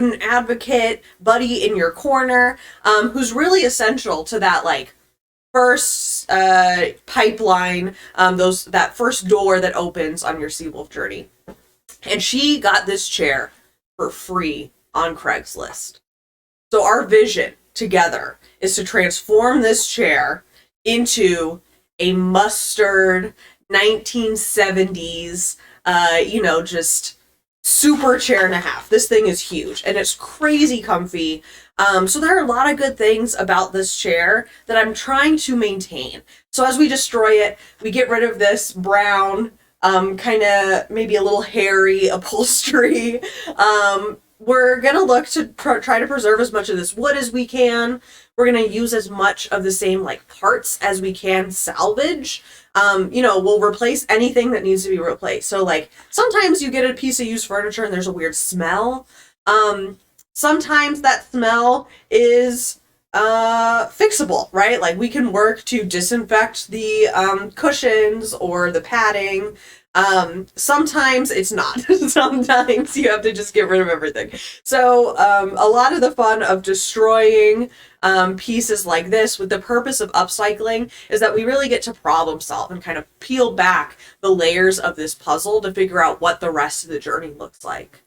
an advocate, buddy in your corner, who's really essential to that, like, first pipeline, that first door that opens on your Seawolf journey. And she got this chair for free on Craigslist. So our vision together is to transform this chair into a mustard 1970s, just super chair and a half. This thing is huge and it's crazy comfy. So there are a lot of good things about this chair that I'm trying to maintain. So as we destroy it, we get rid of this brown, kind of maybe a little hairy upholstery. We're going to look to try to preserve as much of this wood as we can. We're going to use as much of the same like parts as we can salvage. We'll replace anything that needs to be replaced. So like sometimes you get a piece of used furniture and there's a weird smell. Sometimes that smell is fixable, right? Like we can work to disinfect the cushions or the padding. Sometimes it's not. Sometimes you have to just get rid of everything. So a lot of the fun of destroying pieces like this with the purpose of upcycling is that we really get to problem solve and kind of peel back the layers of this puzzle to figure out what the rest of the journey looks like.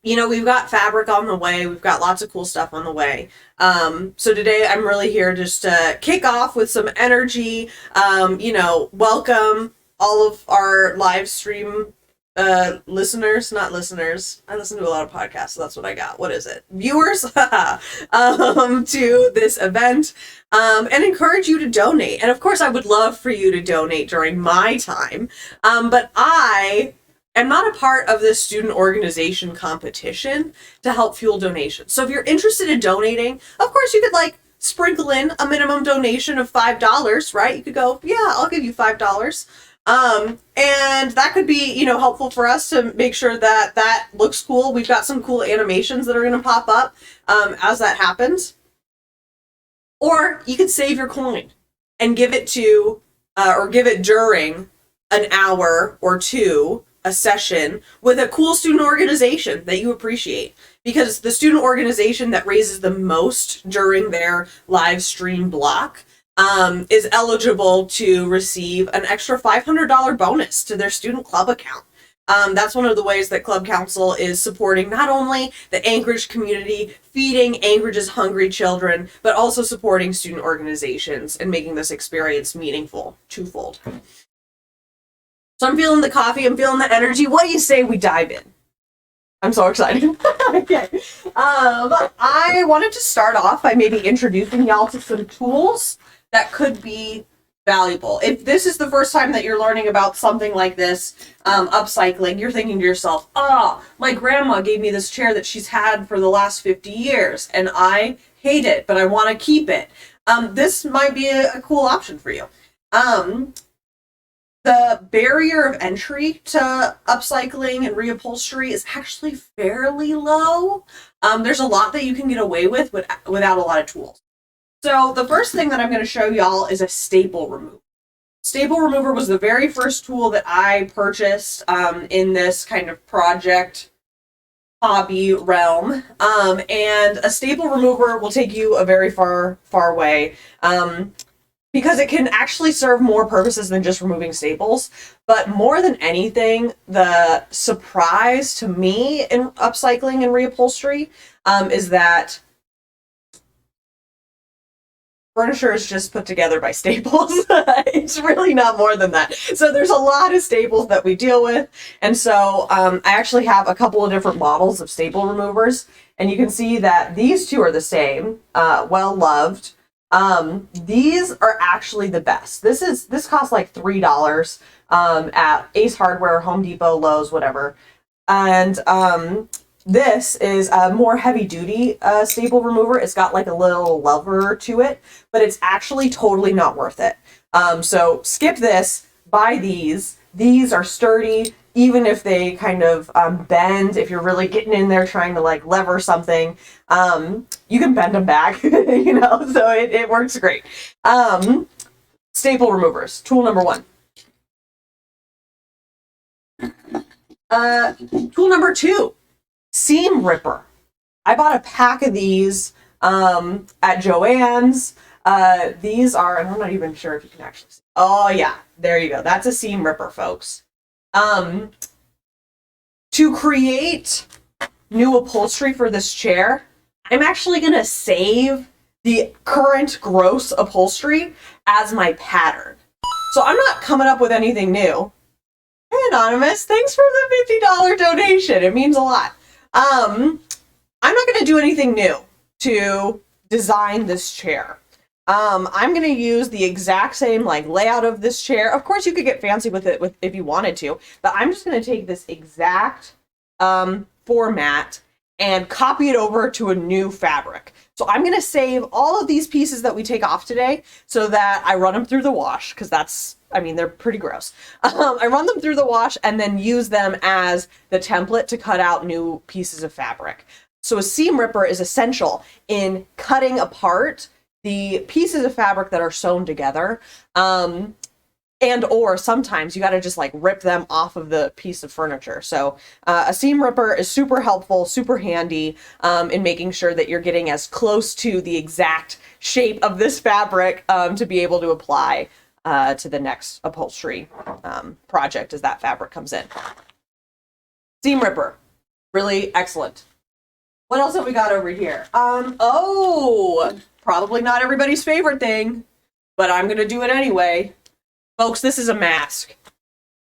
We've got fabric on the way. We've got lots of cool stuff on the way. So today I'm really here just to kick off with some energy. Welcome all of our live stream listeners, not listeners. I listen to a lot of podcasts, so that's what I got. What is it? Viewers to this event, and encourage you to donate. And of course, I would love for you to donate during my time. But I am not a part of this student organization competition to help fuel donations. So if you're interested in donating, of course you could sprinkle in a minimum donation of $5, right? You could go, yeah, I'll give you $5. And that could be, helpful for us to make sure that looks cool. We've got some cool animations that are going to pop up, as that happens. Or you could save your coin and give it to, or give it during an hour or two, a session with a cool student organization that you appreciate, because the student organization that raises the most during their live stream block is eligible to receive an extra $500 bonus to their student club account. That's one of the ways that Club Council is supporting not only the Anchorage community, feeding Anchorage's hungry children, but also supporting student organizations and making this experience meaningful twofold. So I'm feeling the coffee, I'm feeling the energy. What do you say we dive in? I'm so excited. Okay. I wanted to start off by maybe introducing y'all to some tools that could be valuable. If this is the first time that you're learning about something like this, upcycling, you're thinking to yourself, my grandma gave me this chair that she's had for the last 50 years, and I hate it, but I want to keep it. This might be a cool option for you. The barrier of entry to upcycling and reupholstery is actually fairly low. There's a lot that you can get away with without a lot of tools. So the first thing that I'm going to show y'all is a staple remover. Staple remover was the very first tool that I purchased in this kind of project hobby realm. And a staple remover will take you a very far, far way. Because it can actually serve more purposes than just removing staples. But more than anything, the surprise to me in upcycling and reupholstery is that furniture is just put together by staples. It's really not more than that. So there's a lot of staples that we deal with. And so I actually have a couple of different models of staple removers. And you can see that these two are the same, well loved. These are actually the best. This costs like $3 at Ace Hardware, Home Depot, Lowe's, whatever. And this is a more heavy duty staple remover. It's got like a little lever to it, but it's actually totally not worth it. So skip this, buy these. These are sturdy, even if they kind of bend. If you're really getting in there trying to lever something, you can bend them back, so it works great. Staple removers, tool number one. Tool number two, seam ripper. I bought a pack of these at Joann's. These are, and I'm not even sure if you can actually see. Oh yeah, there you go. That's a seam ripper, folks. To create new upholstery for this chair, I'm actually going to save the current gross upholstery as my pattern. So I'm not coming up with anything new. Hey, Anonymous, thanks for the $50 donation. It means a lot. I'm not going to do anything new to design this chair. I'm going to use the exact same like layout of this chair. Of course, you could get fancy with it if you wanted to, but I'm just going to take this exact format and copy it over to a new fabric. So I'm going to save all of these pieces that we take off today so that I run them through the wash, because that's, I mean, they're pretty gross. I run them through the wash and then use them as the template to cut out new pieces of fabric. So a seam ripper is essential in cutting apart the pieces of fabric that are sewn together. And or sometimes you got to just like rip them off of the piece of furniture. So a seam ripper is super helpful, super handy in making sure that you're getting as close to the exact shape of this fabric to be able to apply to the next upholstery project as that fabric comes in. Seam ripper, really excellent. What else have we got over here? Oh, probably not everybody's favorite thing, but I'm going to do it anyway. Folks, this is a mask.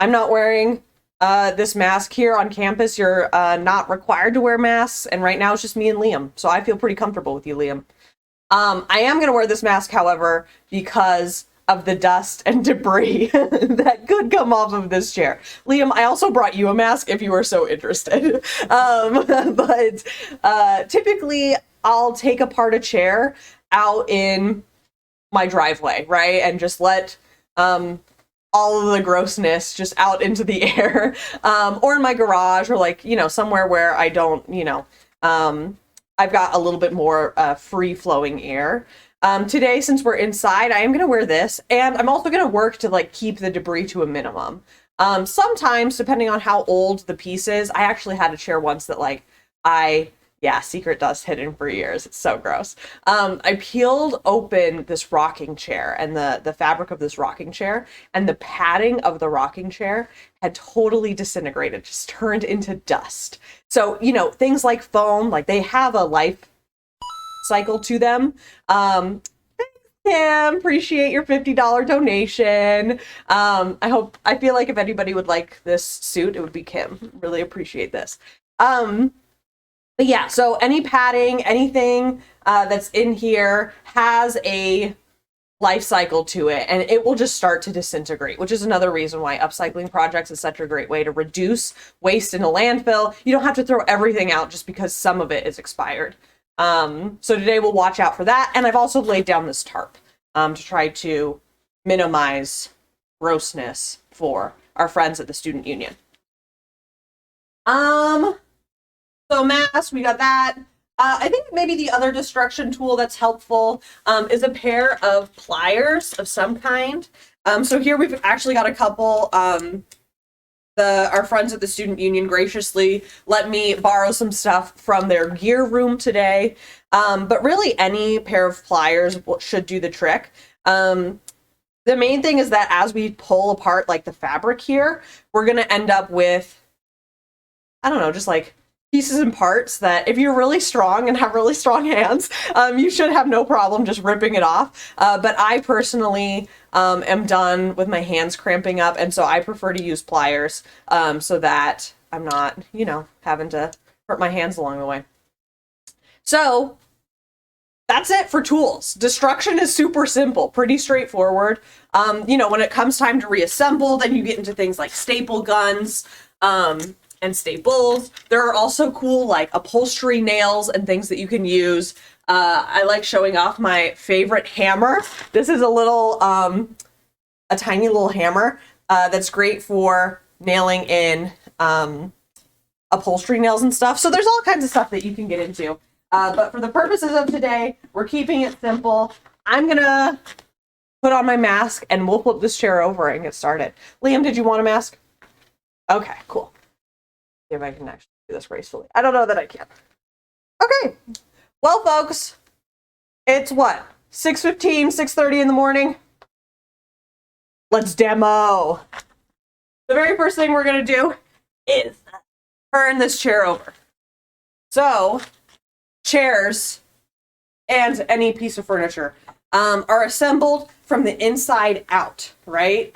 I'm not wearing this mask here on campus. You're not required to wear masks, and right now it's just me and Liam, so I feel pretty comfortable with you, Liam. I am going to wear this mask, however, because of the dust and debris that could come off of this chair. Liam, I also brought you a mask if you were so interested. But typically, I'll take apart a chair out in my driveway, right? And just let all of the grossness just out into the air, or in my garage, or like, you know, somewhere where I don't, you know, I've got a little bit more free flowing air. Today, since we're inside, I am going to wear this, and I'm also going to work to like keep the debris to a minimum. Sometimes, depending on how old the piece is, I actually had a chair once that like yeah, secret dust hidden for years. It's so gross. I peeled open this rocking chair and the fabric of this rocking chair, and the padding of the rocking chair had totally disintegrated, just turned into dust. So, you know, things like foam, like they have a life cycle to them. Kim, appreciate your $50 donation. I feel like if anybody would like this suit, it would be Kim. Really appreciate this. But yeah, so any padding, anything that's in here has a life cycle to it, and it will just start to disintegrate, which is another reason why upcycling projects is such a great way to reduce waste in a landfill. You don't have to throw everything out just because some of it is expired. So today we'll watch out for that, and I've also laid down this tarp to try to minimize grossness for our friends at the student union. So mask, we got that. I think maybe the other destruction tool that's helpful is a pair of pliers of some kind. So here we've actually got a couple. Our friends at the student union graciously let me borrow some stuff from their gear room today. But really any pair of pliers should do the trick. The main thing is that as we pull apart like the fabric here, we're going to end up with, I don't know, just like pieces and parts that if you're really strong and have really strong hands, you should have no problem just ripping it off. But I personally am done with my hands cramping up, and so I prefer to use pliers so that I'm not, you know, having to hurt my hands along the way. So that's it for tools. Destruction is super simple, pretty straightforward. You know, when it comes time to reassemble, then you get into things like staple guns, and staples. There are also cool like upholstery nails and things that you can use. I like showing off my favorite hammer. This is a little, a tiny little hammer that's great for nailing in upholstery nails and stuff. So there's all kinds of stuff that you can get into. But for the purposes of today, we're keeping it simple. I'm gonna put on my mask and we'll flip this chair over and get started. Liam, did you want a mask? Okay, cool. See if I can actually do this gracefully. I don't know that I can. Okay. Well, folks, it's what? 6:15, 6:30 in the morning? Let's demo. The very first thing we're going to do is turn this chair over. So, chairs and any piece of furniture are assembled from the inside out, right?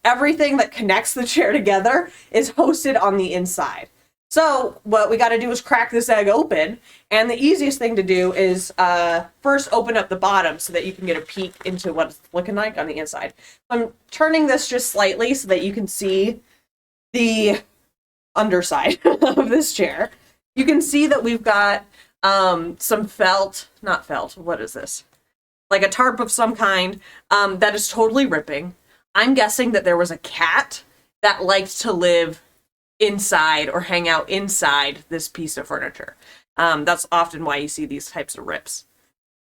Everything that connects the chair together is hosted on the inside. So what we got to do is crack this egg open, and the easiest thing to do is first open up the bottom so that you can get a peek into what it's looking like on the inside. I'm turning this just slightly so that you can see the underside of this chair. You can see that we've got some felt, not felt, what is this? Like a tarp of some kind that is totally ripping. I'm guessing that there was a cat that liked to live inside or hang out inside this piece of furniture. That's often why you see these types of rips.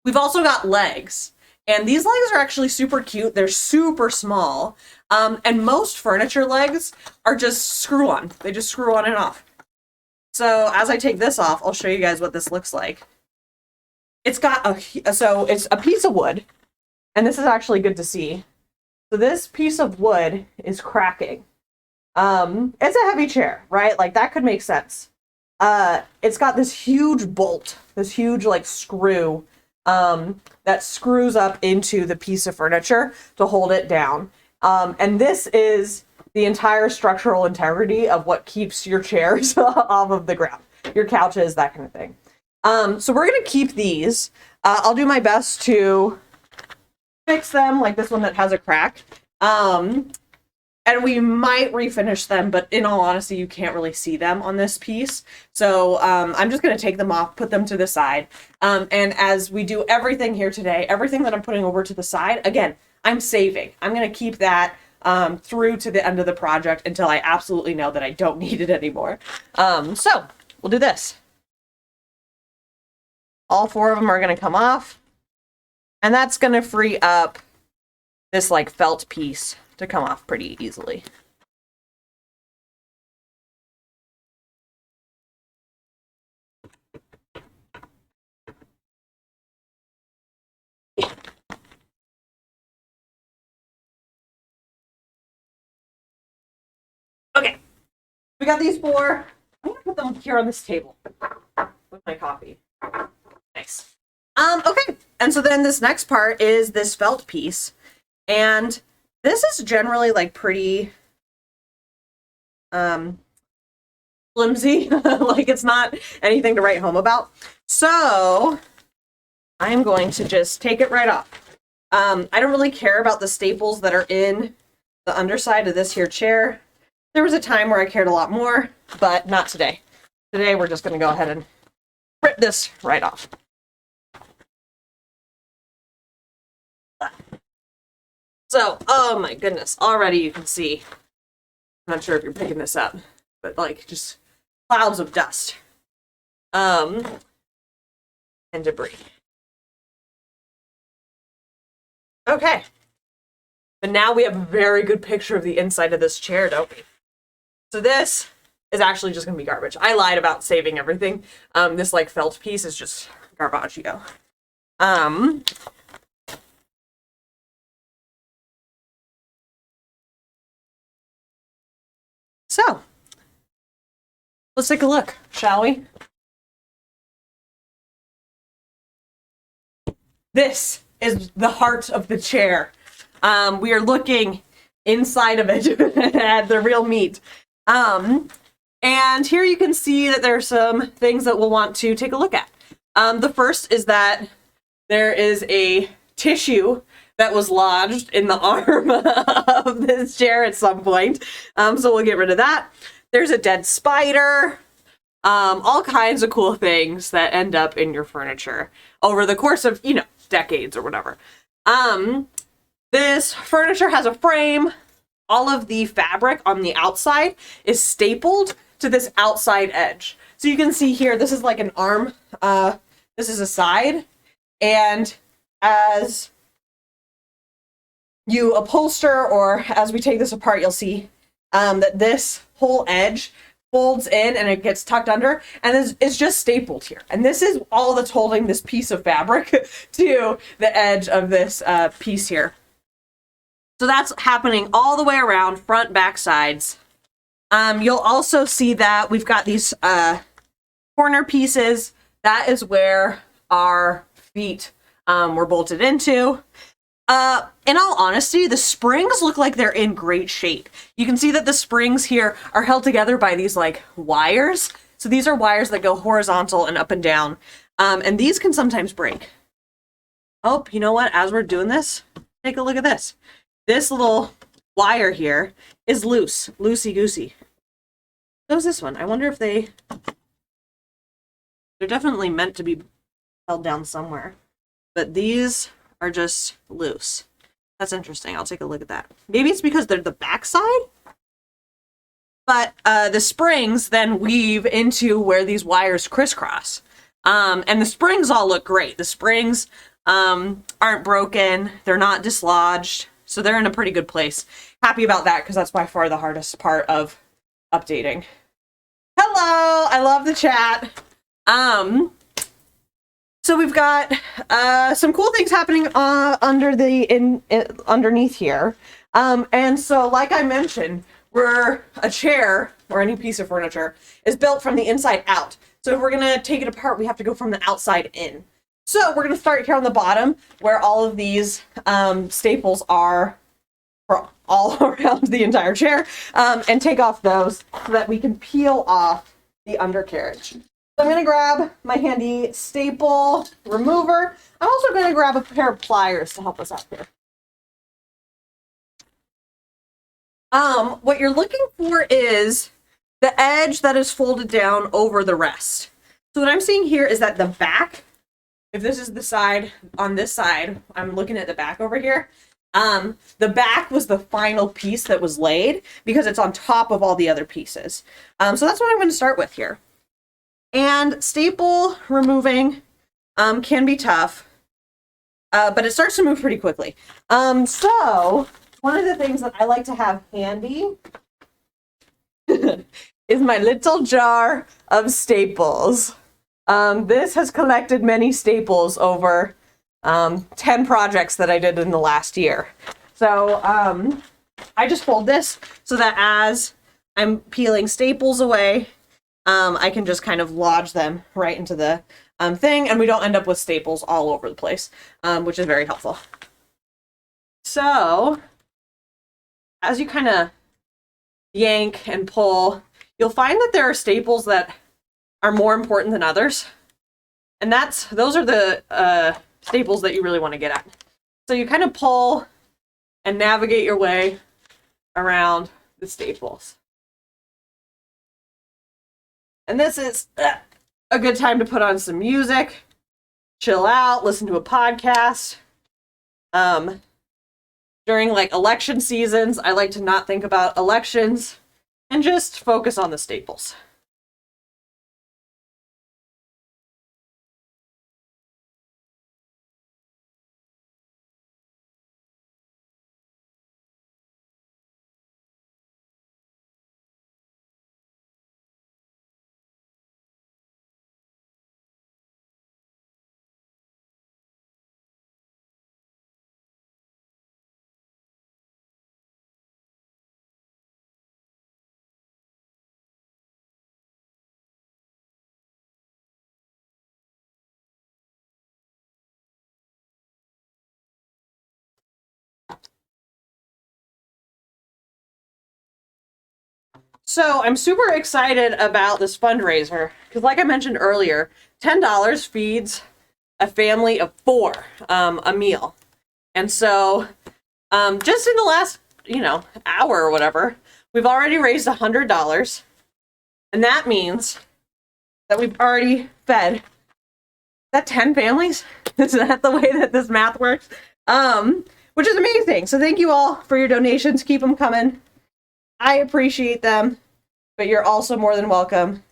We've also got legs, and these legs are actually super cute. They're super small, and most furniture legs are just screw on. They just screw on and off. So as I take this off, I'll show you guys what this looks like. It's got it's a piece of wood, and this is actually good to see. So this piece of wood is cracking. It's a heavy chair, right? Like that could make sense. It's got this huge bolt, this huge like screw, that screws up into the piece of furniture to hold it down. And this is the entire structural integrity of what keeps your chairs off of the ground, your couches, that kind of thing. So we're going to keep these. I'll do my best to fix them, like this one that has a crack. And we might refinish them, but in all honesty, you can't really see them on this piece. So I'm just going to take them off, put them to the side. And as we do everything here today, everything that I'm putting over to the side, again, I'm saving. I'm going to keep that through to the end of the project until I absolutely know that I don't need it anymore. So we'll do this. All four of them are going to come off. And that's going to free up this like felt piece to come off pretty easily. Okay, we got these four. I'm gonna put them here on this table with my coffee. Nice. Okay, and so then this next part is this felt piece, and this is generally like pretty flimsy. Like it's not anything to write home about. So I'm going to just take it right off. I don't really care about the staples that are in the underside of this here chair. There was a time where I cared a lot more, but not today. Today we're just going to go ahead and rip this right off. So, oh my goodness, already you can see, I'm not sure if you're picking this up, but like just clouds of dust and debris. Okay, but now we have a very good picture of the inside of this chair, don't we? So this is actually just gonna be garbage. I lied about saving everything. This like felt piece is just garbaggio. So, let's take a look, shall we? This is the heart of the chair. We are looking inside of it at the real meat. And here you can see that there are some things that we'll want to take a look at. The first is that there is a tissue that was lodged in the arm of this chair at some point. So we'll get rid of that. There's a dead spider. All kinds of cool things that end up in your furniture over the course of, you know, decades or whatever. This furniture has a frame. All of the fabric on the outside is stapled to this outside edge. So you can see here, this is like an arm. This is a side. And as you upholster, or as we take this apart, you'll see that this whole edge folds in and it gets tucked under, and it's just stapled here. And this is all that's holding this piece of fabric to the edge of this piece here. So that's happening all the way around, front, back, sides. You'll also see that we've got these corner pieces. That is where our feet were bolted into. In all honesty, the springs look like they're in great shape. You can see that the springs here are held together by these like wires. So these are wires that go horizontal and up and down. And these can sometimes break. Oh, you know what? As we're doing this, take a look at this. This little wire here is loose, loosey-goosey. So is this one. I wonder if they're definitely meant to be held down somewhere. But these are just loose. That's interesting. I'll take a look at that. Maybe it's because they're the backside? But the springs then weave into where these wires crisscross. And the springs all look great. The springs aren't broken. They're not dislodged. So they're in a pretty good place. Happy about that because that's by far the hardest part of updating. Hello! I love the chat. So we've got some cool things happening underneath here. And so like I mentioned, a chair or any piece of furniture is built from the inside out. So if we're gonna take it apart, we have to go from the outside in. So we're gonna start here on the bottom where all of these staples are for all around the entire chair, and take off those so that we can peel off the undercarriage. So I'm gonna grab my handy staple remover. I'm also gonna grab a pair of pliers to help us out here. What you're looking for is the edge that is folded down over the rest. So what I'm seeing here is that the back, if this is the side, on this side, I'm looking at the back over here. The back was the final piece that was laid because it's on top of all the other pieces. So that's what I'm going to start with here. And staple removing can be tough, but it starts to move pretty quickly. So one of the things that I like to have handy is my little jar of staples. This has collected many staples over 10 projects that I did in the last year. So I just fold this so that as I'm peeling staples away, I can just kind of lodge them right into the thing, and we don't end up with staples all over the place, which is very helpful. So as you kind of yank and pull, you'll find that there are staples that are more important than others. And those are the staples that you really want to get at. So you kind of pull and navigate your way around the staples. And this is a good time to put on some music, chill out, listen to a podcast. During like election seasons, I like to not think about elections and just focus on the staples. So I'm super excited about this fundraiser because, like I mentioned earlier, $10 feeds a family of 4 a meal. And so just in the last, hour or whatever, we've already raised $100. And that means that we've already fed, is that 10 families? Is that the way that this math works? Which is amazing. So thank you all for your donations. Keep them coming. I appreciate them, but you're also more than welcome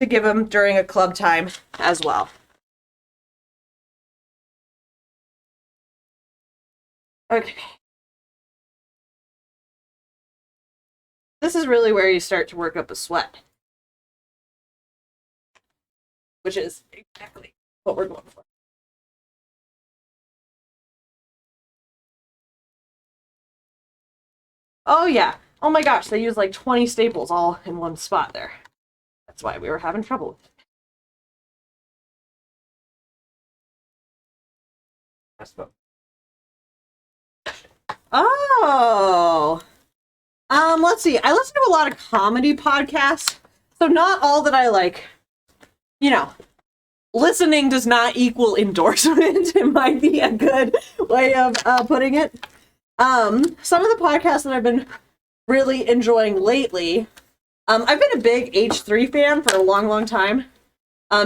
to give them during a club time as well. Okay. This is really where you start to work up a sweat, which is exactly what we're going for. Oh yeah. Oh my gosh, they used like 20 staples all in one spot there. That's why we were having trouble with it. Oh. Let's see. I listen to a lot of comedy podcasts. So not all that I like, you know, listening does not equal endorsement. It might be a good way of putting it. Some of the podcasts that I've been really enjoying lately, I've been a big H3 fan for a long, long time.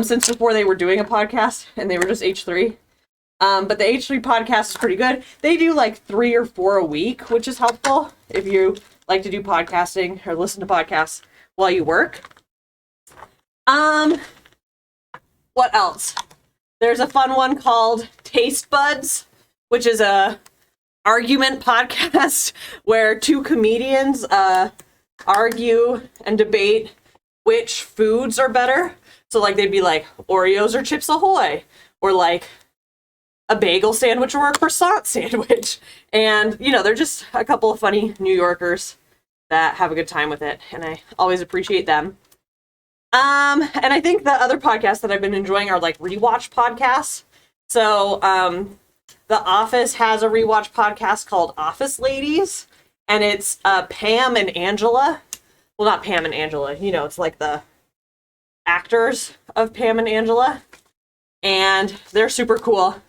Since before they were doing a podcast and they were just H3. But the H3 podcast is pretty good. They do like 3 or 4 a week, which is helpful if you like to do podcasting or listen to podcasts while you work. What else? There's a fun one called Taste Buds, which is a argument podcast where 2 comedians argue and debate which foods are better. So like they'd be like Oreos or Chips Ahoy, or like a bagel sandwich or a croissant sandwich. And, you know, they're just a couple of funny New Yorkers that have a good time with it, and I always appreciate them. And I think the other podcasts that I've been enjoying are like rewatch podcasts. So, The Office has a rewatch podcast called Office Ladies, and it's Pam and Angela. Well, not Pam and Angela, you know, it's like the actors of Pam and Angela, and they're super cool.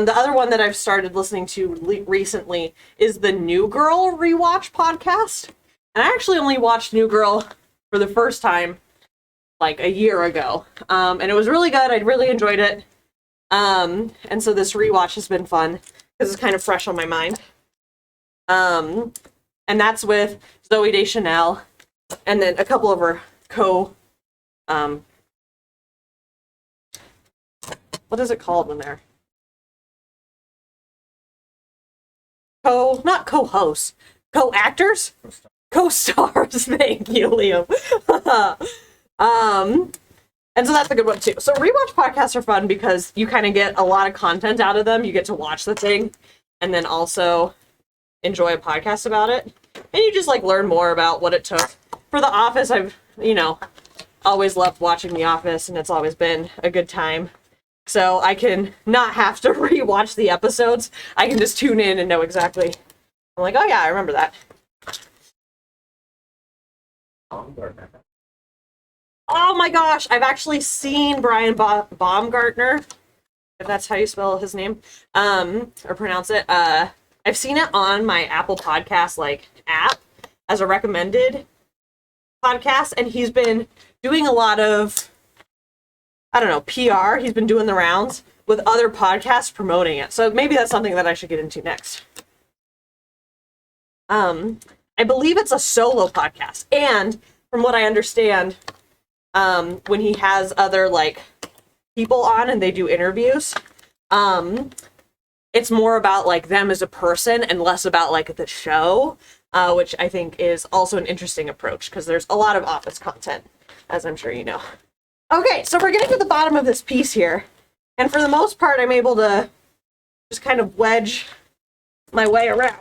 The other one that I've started listening to recently is the New Girl rewatch podcast. And I actually only watched New Girl for the first time like a year ago. And it was really good. I really enjoyed it. And so this rewatch has been fun because it's kind of fresh on my mind. And that's with Zooey Deschanel and then a couple of her what is it called when they're not co-hosts, co-actors, co-stars. Thank you, Liam. And so that's a good one too. So rewatch podcasts are fun because you kind of get a lot of content out of them. You get to watch the thing and then also enjoy a podcast about it. And you just like learn more about what it took. For The Office, I've, you know, always loved watching The Office, and it's always been a good time. So I can not have to rewatch the episodes. I can just tune in and know exactly. I'm like, oh yeah, I remember that. Oh my gosh, I've actually seen Brian Baumgartner, if that's how you spell his name, or pronounce it. I've seen it on my Apple Podcast like app as a recommended podcast, and he's been doing a lot of, I don't know, PR. He's been doing the rounds with other podcasts promoting it. So maybe that's something that I should get into next. I believe it's a solo podcast. And from what I understand, when he has other like people on and they do interviews, it's more about like them as a person and less about like the show, which I think is also an interesting approach because there's a lot of Office content, as I'm sure you know. Okay, so we're getting to the bottom of this piece here. And for the most part, I'm able to just kind of wedge my way around.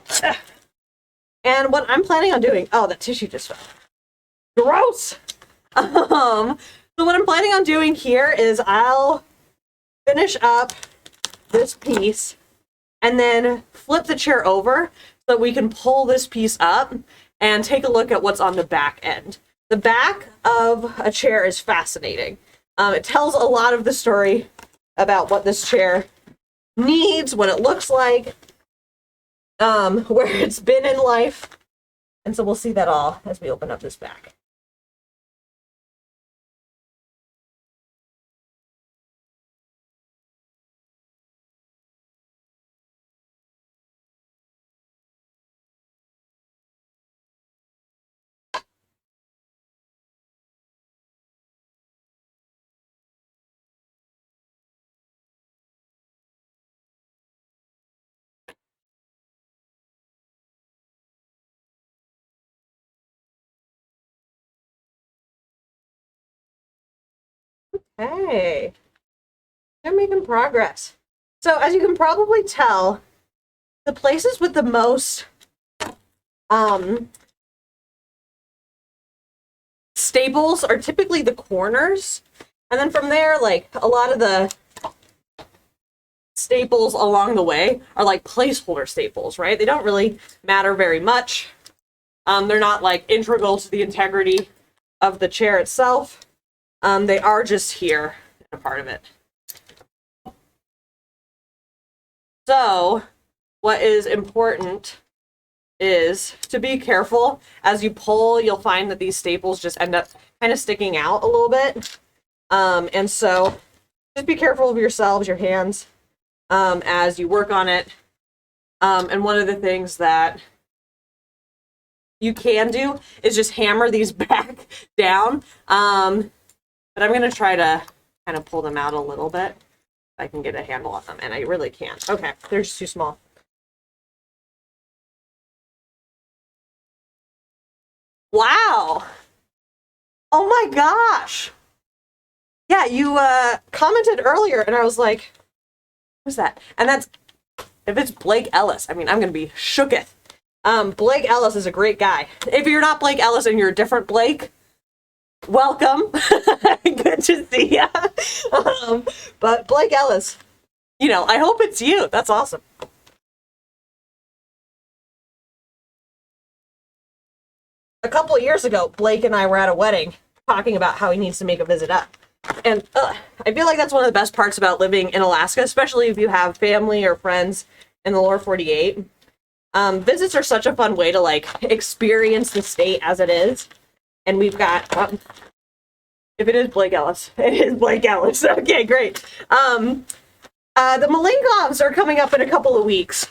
And what I'm planning on doing... Oh, that tissue just fell. Gross! So what I'm planning on doing here is I'll finish up this piece and then flip the chair over so that we can pull this piece up and take a look at what's on the back end. The back of a chair is fascinating. It tells a lot of the story about what this chair needs, what it looks like, where it's been in life. And so we'll see that all as we open up this back. Okay. I'm making progress. So as you can probably tell, the places with the most staples are typically the corners. And then from there, like, a lot of the staples along the way are like placeholder staples, right? They don't really matter very much. They're not like integral to the integrity of the chair itself. They are just here, a part of it. So what is important is to be careful. As you pull, you'll find that these staples just end up kind of sticking out a little bit. And so just be careful of yourselves, your hands, as you work on it. And one of the things that you can do is just hammer these back down. But I'm going to try to kind of pull them out a little bit. I can get a handle on them, and I really can't. Okay, they're just too small. Wow. Oh my gosh. Yeah, you commented earlier, and I was like, what's that? And that's, if it's Blake Ellis, I mean, I'm going to be shooketh. Blake Ellis is a great guy. If you're not Blake Ellis and you're a different Blake, welcome. Good to see ya. But Blake Ellis, you know, I hope it's you. That's awesome. A couple of years ago, Blake and I were at a wedding talking about how he needs to make a visit up. And I feel like that's one of the best parts about living in Alaska, especially if you have family or friends in the lower 48. Visits are such a fun way to like experience the state as it is. And we've got, if it is Blake Ellis, it is Blake Ellis. Okay, great. The Malenkovs are coming up in a couple of weeks.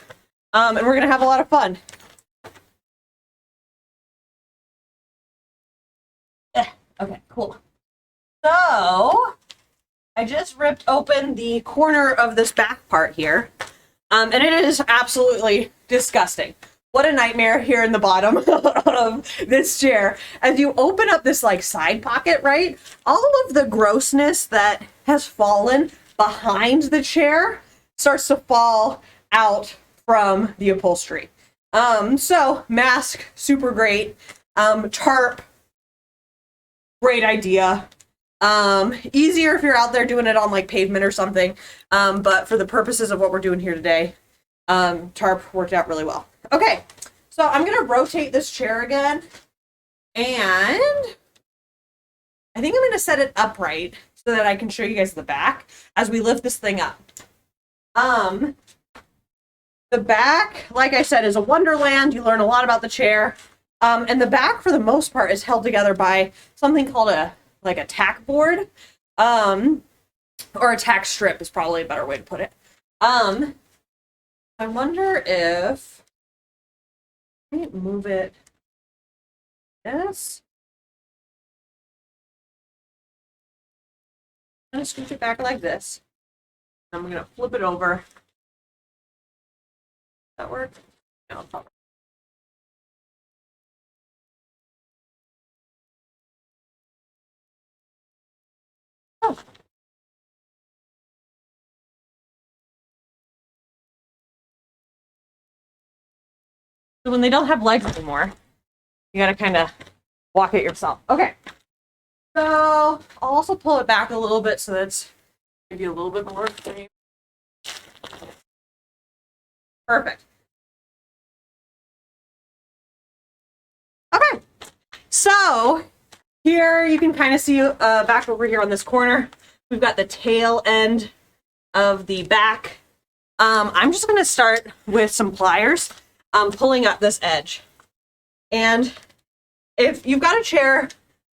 And we're going to have a lot of fun. Okay, cool. So, I just ripped open the corner of this back part here. And it is absolutely disgusting. What a nightmare here in the bottom of this chair. As you open up this like side pocket, right? All of the grossness that has fallen behind the chair starts to fall out from the upholstery. So mask, super great. Tarp, great idea. Easier if you're out there doing it on like pavement or something. But for the purposes of what we're doing here today, tarp worked out really well. Okay, so I'm gonna rotate this chair again, and I think I'm gonna set it upright so that I can show you guys the back as we lift this thing up. The back, like I said, is a wonderland. You learn a lot about the chair. And the back, for the most part, is held together by something called a tack board, or a tack strip is probably a better way to put it. I wonder if I can move it. Yes. I'm gonna scooch it back like this. I'm gonna flip it over. Does that work? No, probably. Oh. So when they don't have legs anymore, you gotta kind of walk it yourself. Okay. So I'll also pull it back a little bit so that's maybe a little bit more frame. Perfect. Okay. So here you can kind of see back over here on this corner, we've got the tail end of the back. I'm just going to start with some pliers, pulling up this edge. And if you've got a chair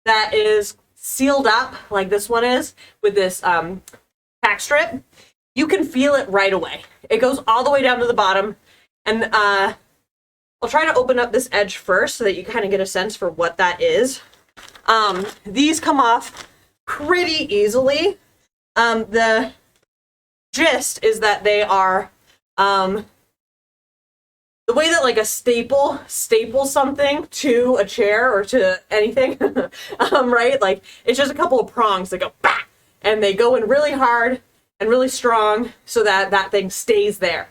that is sealed up like this one is with this tack strip, you can feel it right away. It goes all the way down to the bottom. And I'll try to open up this edge first so that you kind of get a sense for what that is. These come off pretty easily. The gist is that they are the way that like a staple staples something to a chair or to anything, right? Like it's just a couple of prongs that go bah! and they go in really hard and really strong so that that thing stays there.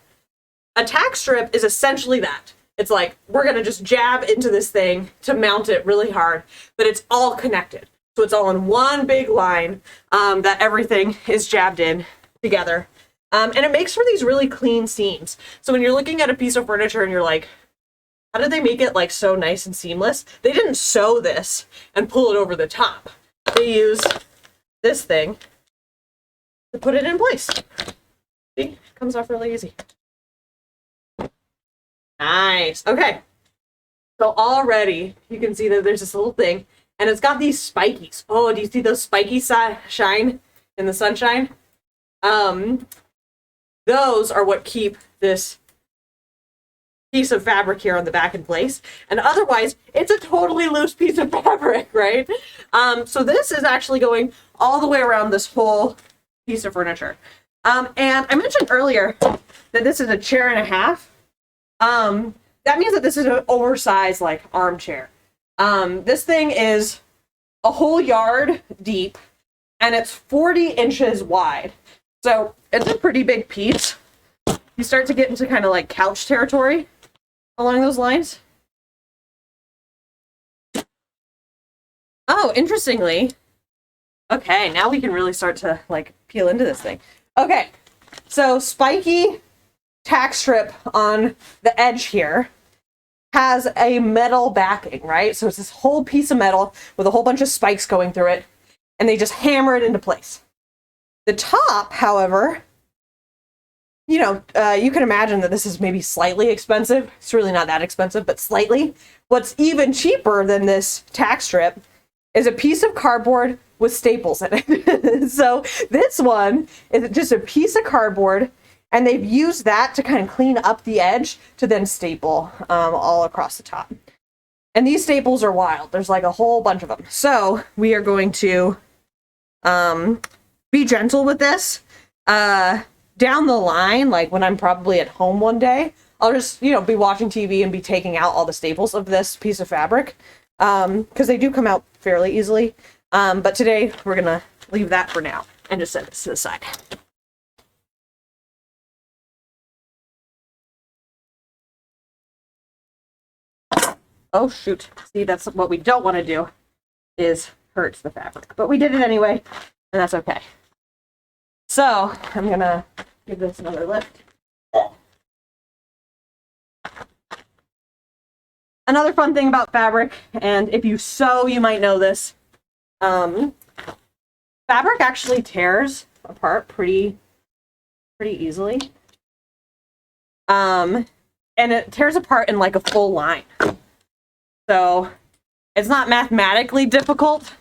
A tack strip is essentially that. It's like, we're going to just jab into this thing to mount it really hard, but it's all connected. So it's all in one big line that everything is jabbed in together. And it makes for these really clean seams. So when you're looking at a piece of furniture and you're like, how did they make it like so nice and seamless? They didn't sew this and pull it over the top. They use this thing to put it in place. See, it comes off really easy. Nice. Okay. So already you can see that there's this little thing and it's got these spikies. Oh, do you see those spiky shine in the sunshine? Those are what keep this piece of fabric here on the back in place. And otherwise, it's a totally loose piece of fabric, right? So this is actually going all the way around this whole piece of furniture. And I mentioned earlier that this is a chair and a half. That means that this is an oversized like armchair. This thing is a whole yard deep and it's 40 inches wide. So it's a pretty big piece. You start to get into kind of like couch territory along those lines. Oh, interestingly. Okay, now we can really start to like peel into this thing. Okay, so spiky tack strip on the edge here has a metal backing, right? So it's this whole piece of metal with a whole bunch of spikes going through it, and they just hammer it into place. The top, however, you know, you can imagine that this is maybe slightly expensive. It's really not that expensive, but slightly. What's even cheaper than this tack strip is a piece of cardboard with staples in it. So this one is just a piece of cardboard, and they've used that to kind of clean up the edge to then staple all across the top. And these staples are wild. There's like a whole bunch of them. So we are going to be gentle with this. Down the line, like when I'm probably at home one day, I'll just, you know, be watching TV and be taking out all the staples of this piece of fabric because they do come out fairly easily. But today we're going to leave that for now and just set this to the side. Oh, shoot. See, that's what we don't want to do is hurt the fabric. But we did it anyway, and that's okay. So I'm going to give this another lift. Another fun thing about fabric, and if you sew, you might know this, fabric actually tears apart pretty easily. And it tears apart in like a full line. So it's not mathematically difficult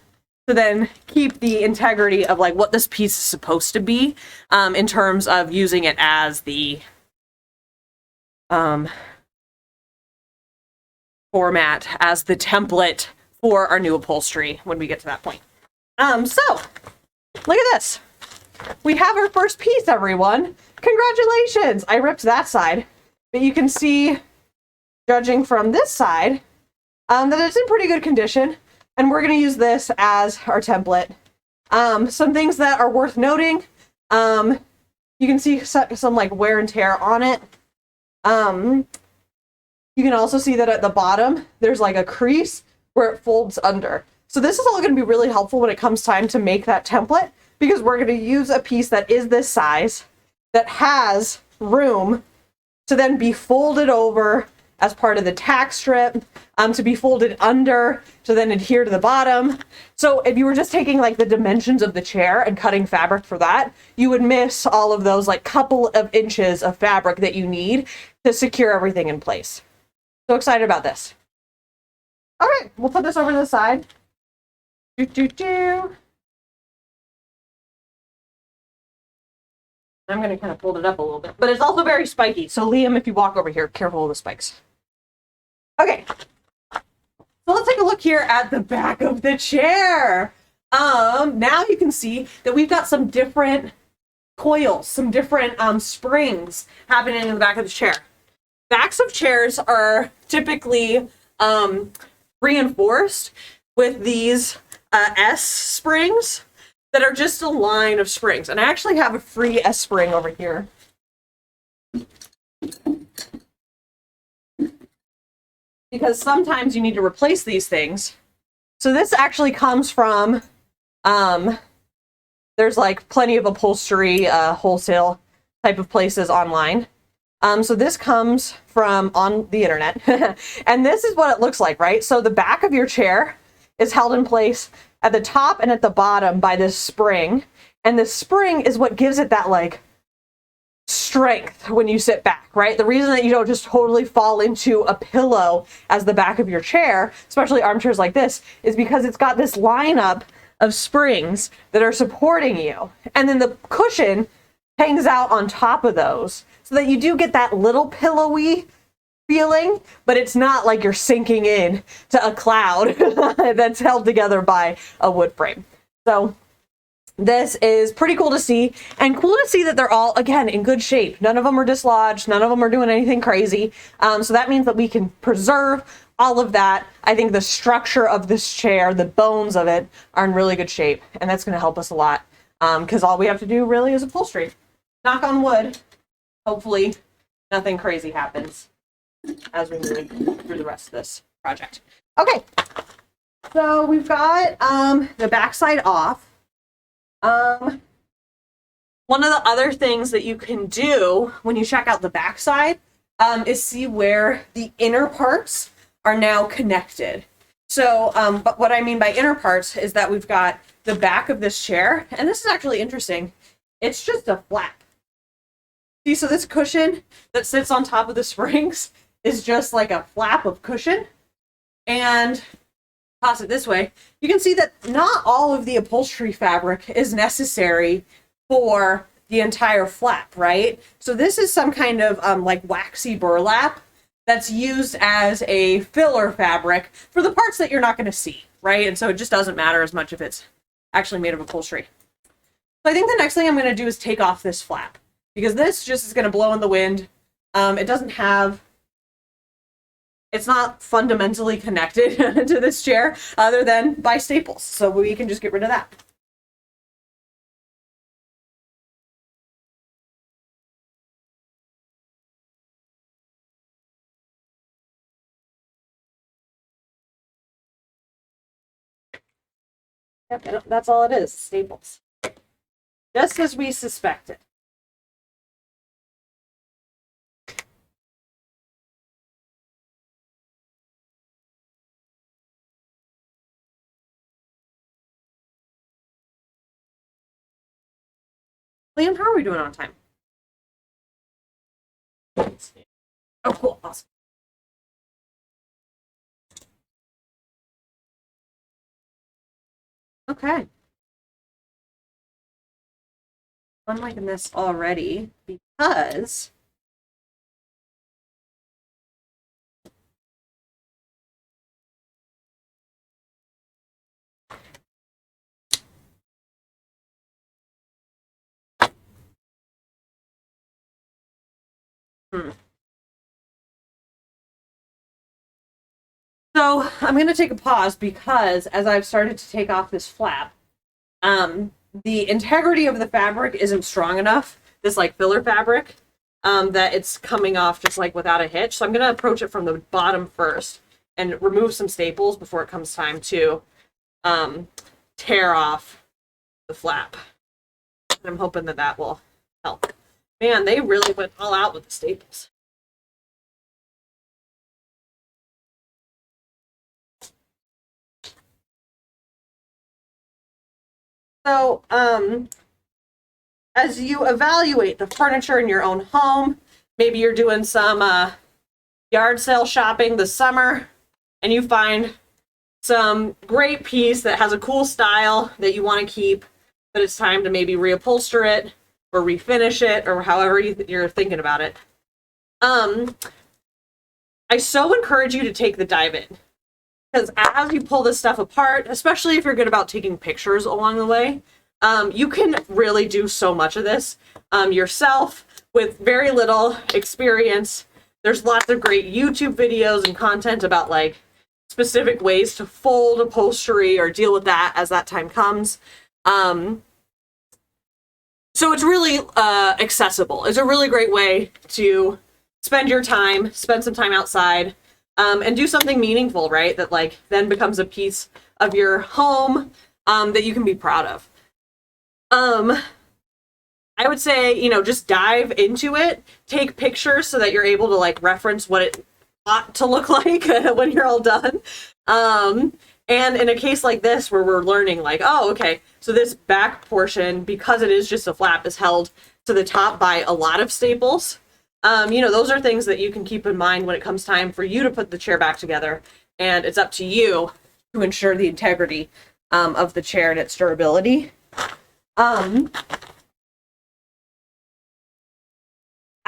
to then keep the integrity of like what this piece is supposed to be in terms of using it as the format, as the template for our new upholstery when we get to that point. So look at this. We have our first piece, everyone. Congratulations! I ripped that side, but you can see, judging from this side, that it's in pretty good condition. And we're going to use this as our template. Some things that are worth noting. You can see some like wear and tear on it. You can also see that at the bottom, there's like a crease where it folds under. So this is all going to be really helpful when it comes time to make that template, because we're going to use a piece that is this size, that has room to then be folded over as part of the tack strip, to be folded under, to then adhere to the bottom. So if you were just taking like the dimensions of the chair and cutting fabric for that, you would miss all of those like couple of inches of fabric that you need to secure everything in place. So excited about this. All right, we'll put this over to the side. I'm going to kind of fold it up a little bit, but it's also very spiky. So Liam, if you walk over here, careful of the spikes. Okay, so let's take a look here at the back of the chair. Now you can see that we've got some different coils, some different springs happening in the back of the chair. Backs of chairs are typically reinforced with these S springs. that are just a line of springs. And I actually have a free S spring over here. Because sometimes you need to replace these things. So this actually comes from, there's like plenty of upholstery, wholesale type of places online. So this comes from on the internet. And this is what it looks like, right? So the back of your chair is held in place at the top and at the bottom by this spring. And the spring is what gives it that like strength when you sit back, right? The reason that you don't just totally fall into a pillow as the back of your chair, especially armchairs like this, is because it's got this lineup of springs that are supporting you. And then the cushion hangs out on top of those so that you do get that little pillowy feeling, but it's not like you're sinking in to a cloud that's held together by a wood frame. So this is pretty cool to see, and cool to see that they're all, again, in good shape. None of them are dislodged. None of them are doing anything crazy. So that means that we can preserve all of that. I think the structure of this chair, the bones of it, are in really good shape, and that's going to help us a lot because all we have to do really is upholstery. Knock on wood. Hopefully nothing crazy happens as we move through the rest of this project. Okay, so we've got the backside off. One of the other things that you can do when you check out the backside is see where the inner parts are now connected. So, but what I mean by inner parts is that we've got the back of this chair, and this is actually interesting. It's just a flap. See, so this cushion that sits on top of the springs is just like a flap of cushion. And toss it this way, you can see that not all of the upholstery fabric is necessary for the entire flap, right? So this is some kind of like waxy burlap that's used as a filler fabric for the parts that you're not going to see, right? And so it just doesn't matter as much if it's actually made of upholstery. So I think the next thing I'm going to do is take off this flap, because this just is going to blow in the wind. It doesn't have, it's not fundamentally connected to this chair other than by staples. So we can just get rid of that. Yep, that's all it is, staples. Just as we suspected. Liam, how are we doing on time? Oh, cool. Awesome. Okay. I'm liking this already because So I'm going to take a pause because as I've started to take off this flap, the integrity of the fabric isn't strong enough, this like filler fabric, that it's coming off just like without a hitch. So I'm going to approach it from the bottom first and remove some staples before it comes time to tear off the flap. And I'm hoping that that will help. Man, they really went all out with the staples. So, as you evaluate the furniture in your own home, maybe you're doing some yard sale shopping this summer, and you find some great piece that has a cool style that you want to keep, but it's time to maybe reupholster it or refinish it or however you're thinking about it. I so encourage you to take the dive in. Because as you pull this stuff apart, especially if you're good about taking pictures along the way, you can really do so much of this yourself with very little experience. There's lots of great YouTube videos and content about like specific ways to fold upholstery or deal with that as that time comes. So it's really accessible. It's a really great way to spend your time, spend some time outside, and do something meaningful, right? That like then becomes a piece of your home that you can be proud of. I would say, you know, just dive into it, take pictures so that you're able to like reference what it ought to look like when you're all done. And in a case like this where we're learning like, oh, okay, so this back portion, because it is just a flap, is held to the top by a lot of staples. You know, those are things that you can keep in mind when it comes time for you to put the chair back together. And it's up to you to ensure the integrity of the chair and its durability.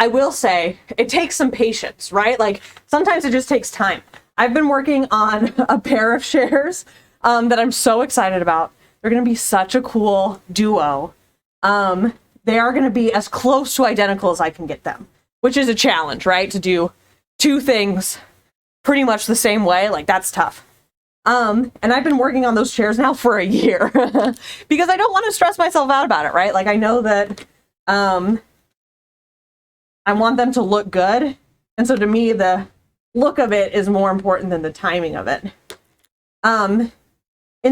I will say it takes some patience, right? Like sometimes it just takes time. I've been working on a pair of chairs that I'm so excited about. They're going to be such a cool duo. They are going to be as close to identical as I can get them, which is a challenge, right? To do two things pretty much the same way, like that's tough. And I've been working on those chairs now for a year because I don't want to stress myself out about it, right? Like I know that I want them to look good. And so to me, the look of it is more important than the timing of it. In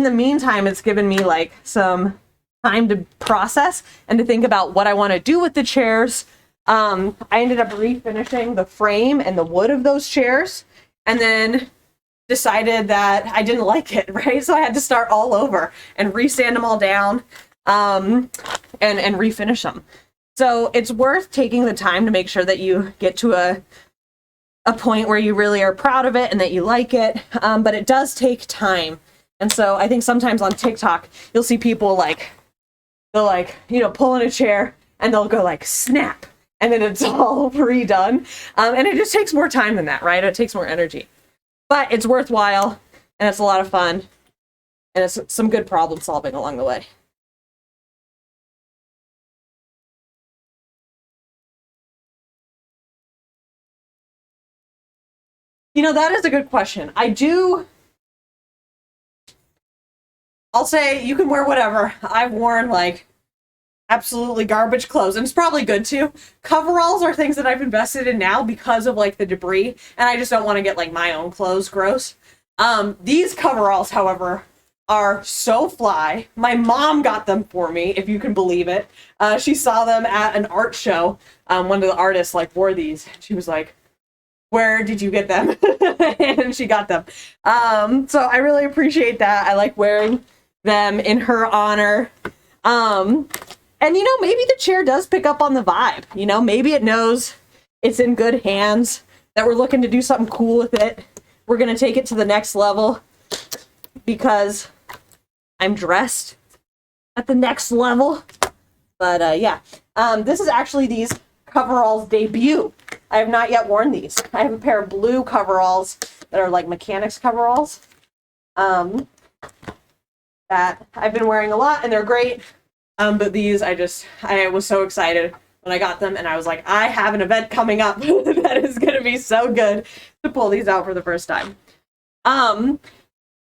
the meantime, it's given me like some time to process and to think about what I want to do with the chairs. I ended up refinishing the frame and the wood of those chairs and then decided that I didn't like it, right? So I had to start all over and resand them all down and refinish them. So it's worth taking the time to make sure that you get to a point where you really are proud of it and that you like it. But it does take time. And so I think sometimes on TikTok, you'll see people like, they'll like, you know, pull in a chair and they'll go like snap and then it's all redone. And it just takes more time than that, right? It takes more energy. But it's worthwhile and it's a lot of fun and it's some good problem solving along the way. You know, that is a good question. I'll say you can wear whatever. I've worn like absolutely garbage clothes and it's probably good too. Coveralls are things that I've invested in now because of like the debris and I just don't want to get like my own clothes gross. These coveralls, however, are so fly. My mom got them for me, if you can believe it. She saw them at an art show. One of the artists like wore these. She was like, where did you get them? And she got them. So I really appreciate that. I like wearing them in her honor. And, you know, maybe the chair does pick up on the vibe. You know, maybe it knows it's in good hands, that we're looking to do something cool with it. We're going to take it to the next level because I'm dressed at the next level. But yeah, this is actually these coveralls debut. I have not yet worn these. I have a pair of blue coveralls that are like mechanics coveralls that I've been wearing a lot and they're great. But these, I was so excited when I got them and I was like, I have an event coming up that is going to be so good to pull these out for the first time. The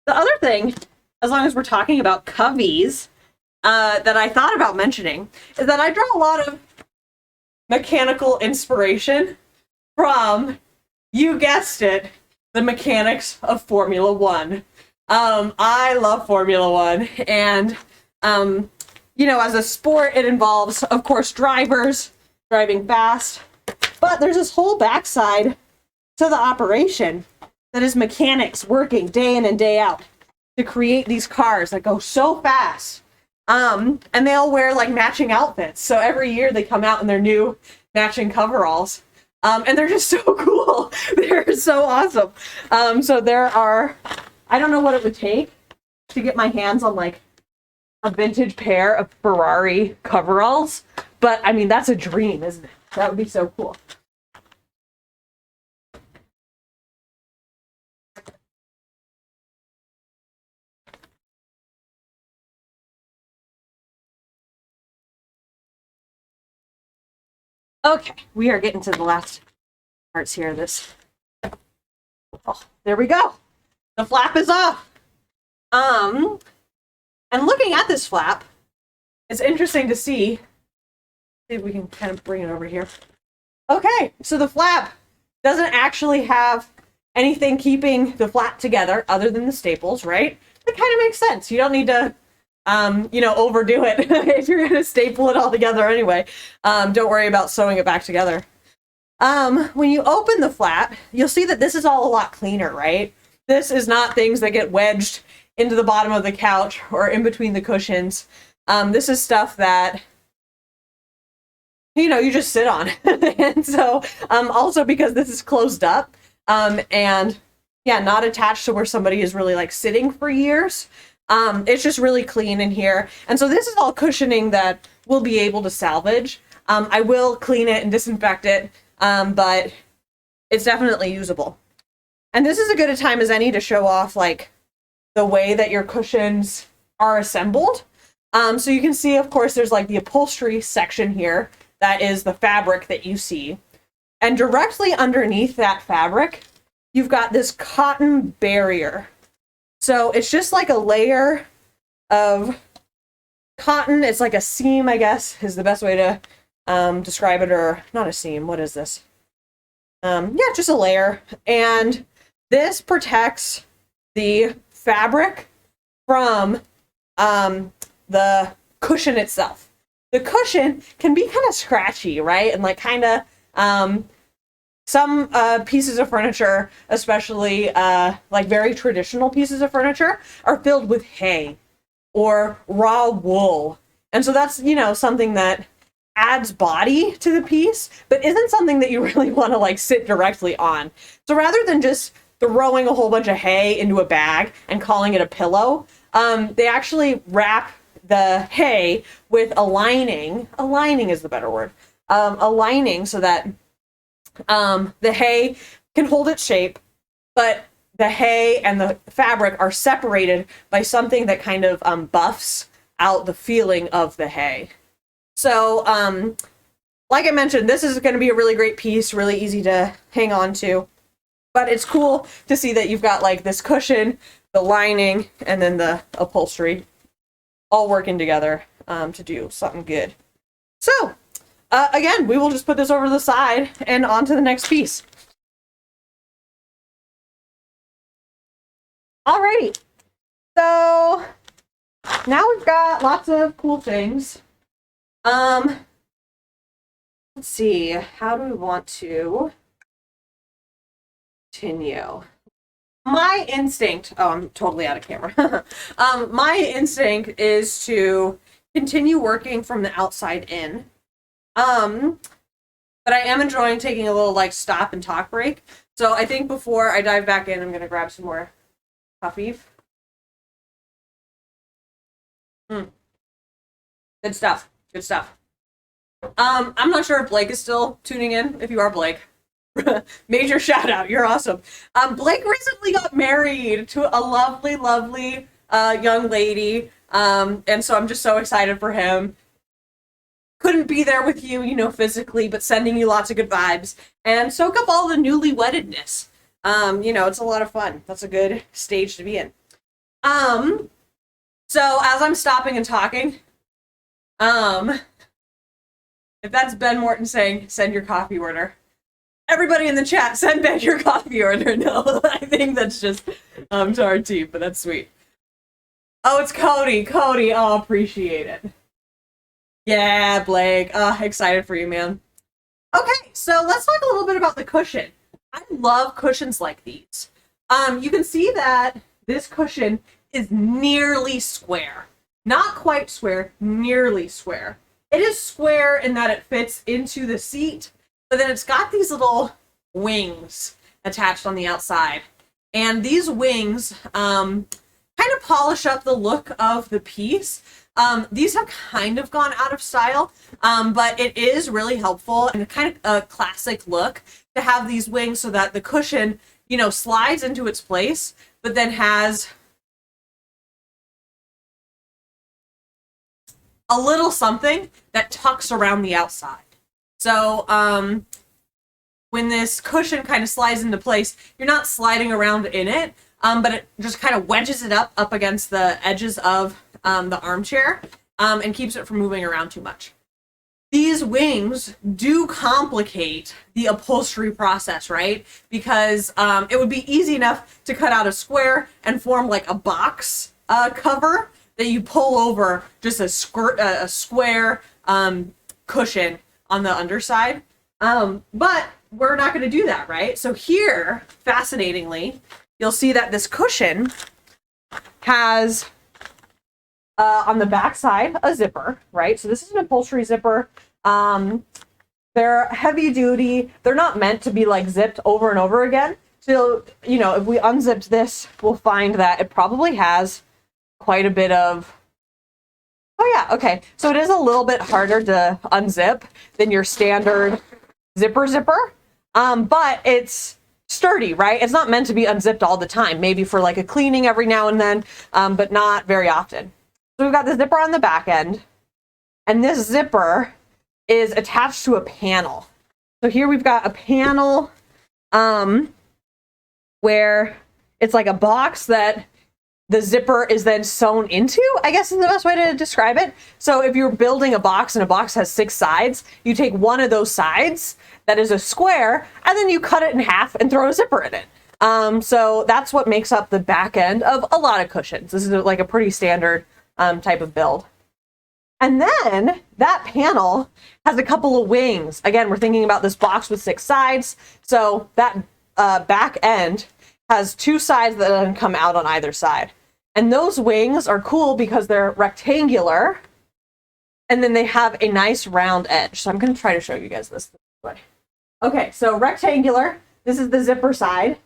other thing, as long as we're talking about coveys, that I thought about mentioning is that I draw a lot of mechanical inspiration from, you guessed it, the mechanics of Formula One. I love Formula One, and you know, as a sport, it involves, of course, drivers driving fast, but there's this whole backside to the operation that is mechanics working day in and day out to create these cars that go so fast. And they all wear like matching outfits. So every year they come out in their new matching coveralls. And they're just so cool. They're so awesome. So there are, I don't know what it would take to get my hands on like a vintage pair of Ferrari coveralls. But I mean, that's a dream, isn't it? That would be so cool. Okay, we are getting to the last parts here of this. Oh, there we go. The flap is off. And looking at this flap, it's interesting to see. See if we can kind of bring it over here. Okay, so the flap doesn't actually have anything keeping the flap together other than the staples, right? That kind of makes sense. You don't need to, overdo it if you're going to staple it all together anyway. Don't worry about sewing it back together. When you open the flap, you'll see that this is all a lot cleaner, right? This is not things that get wedged into the bottom of the couch or in between the cushions. This is stuff that, you just sit on. And so, also because this is closed up, and yeah, not attached to where somebody is really like sitting for years. It's just really clean in here. And so this is all cushioning that we'll be able to salvage. I will clean it and disinfect it, but it's definitely usable. And this is as good a time as any to show off like the way that your cushions are assembled. So you can see, of course, there's like the upholstery section here. That is the fabric that you see. And directly underneath that fabric, you've got this cotton barrier. So it's just like a layer of cotton. It's like a seam, I guess, is the best way to describe it, or not a seam. What is this? Yeah, just a layer. And this protects the fabric from the cushion itself. The cushion can be kind of scratchy, right? And like kind of some pieces of furniture, especially like very traditional pieces of furniture, are filled with hay or raw wool. And so that's, something that adds body to the piece, but isn't something that you really want to like sit directly on. So rather than just throwing a whole bunch of hay into a bag and calling it a pillow, they actually wrap the hay with a lining. A lining is the better word. A lining so that the hay can hold its shape, but the hay and the fabric are separated by something that kind of buffs out the feeling of the hay. So, like I mentioned, this is going to be a really great piece, really easy to hang on to. But it's cool to see that you've got like this cushion, the lining, and then the upholstery all working together to do something good. So, again, we will just put this over to the side and on to the next piece. Alrighty. So, now we've got lots of cool things. Let's see. How do we want to continue? My instinct, I'm totally out of camera. My instinct is to continue working from the outside in. But I am enjoying taking a little like stop and talk break. So I think before I dive back in, I'm going to grab some more coffee. Good stuff. Good stuff. I'm not sure if Blake is still tuning in. If you are, Blake, major shout out. You're awesome. Blake recently got married to a lovely, lovely young lady. And so I'm just so excited for him. Couldn't be there with you, physically, but sending you lots of good vibes and soak up all the newlywedness. It's a lot of fun. That's a good stage to be in. So as I'm stopping and talking, if that's Ben Morton saying, send your coffee order. Everybody in the chat, send Ben your coffee order. No, I think that's just to our team, but that's sweet. Oh, it's Cody. Cody, oh, appreciate it. Yeah, Blake. Excited for you, man. Okay, so let's talk a little bit about the cushion. I love cushions like these. You can see that this cushion is nearly square. Not quite square, nearly square. It is square in that it fits into the seat, but then it's got these little wings attached on the outside. And these wings kind of polish up the look of the piece. These have kind of gone out of style, but it is really helpful and kind of a classic look to have these wings so that the cushion, slides into its place, but then has a little something that tucks around the outside. So, when this cushion kind of slides into place, you're not sliding around in it, but it just kind of wedges it up against the edges of the armchair. and keeps it from moving around too much. These wings do complicate the upholstery process, right? Because it would be easy enough to cut out a square and form like a box cover that you pull over just a square cushion on the underside. But we're not going to do that, right? So here, fascinatingly, you'll see that this cushion has on the back side a zipper, right? So this is an upholstery zipper. They're heavy duty. They're not meant to be like zipped over and over again. So, you know, if we unzipped this, we'll find that it probably has quite a bit of, oh yeah, okay. So it is a little bit harder to unzip than your standard zipper. But it's sturdy, right? It's not meant to be unzipped all the time, maybe for like a cleaning every now and then, but not very often. So we've got the zipper on the back end, and this zipper is attached to a panel. So here we've got a panel where it's like a box that the zipper is then sewn into, I guess is the best way to describe it. So if you're building a box and a box has 6 sides, you take one of those sides that is a square, and then you cut it in half and throw a zipper in it. So that's what makes up the back end of a lot of cushions. This is like a pretty standard type of build. And then that panel has a couple of wings. Again, we're thinking about this box with 6 sides. So that back end has 2 sides that then come out on either side. And those wings are cool because they're rectangular, and then they have a nice round edge. So I'm going to try to show you guys this way. Okay, so rectangular. This is the zipper side,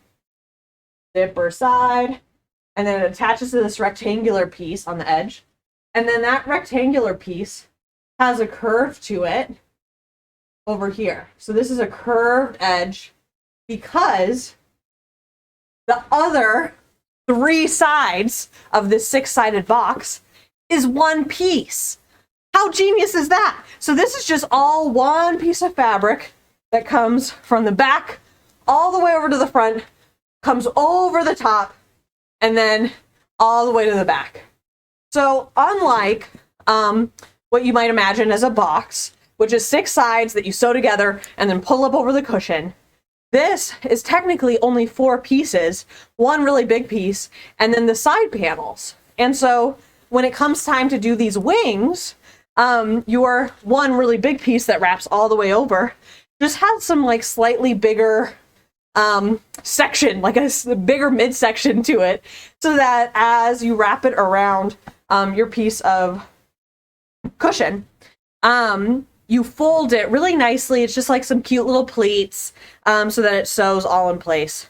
and then it attaches to this rectangular piece on the edge. And then that rectangular piece has a curve to it over here. So this is a curved edge because the other 3 sides of this 6-sided box is one piece. How genius is that? So this is just all one piece of fabric that comes from the back all the way over to the front, comes over the top, and then all the way to the back. So unlike what you might imagine as a box, which is 6 sides that you sew together and then pull up over the cushion, this is technically only 4 pieces, one really big piece, and then the side panels. And so when it comes time to do these wings, your one really big piece that wraps all the way over just has some like slightly bigger section, like a bigger midsection to it, so that as you wrap it around your piece of cushion, you fold it really nicely. It's just like some cute little pleats, so that it sews all in place.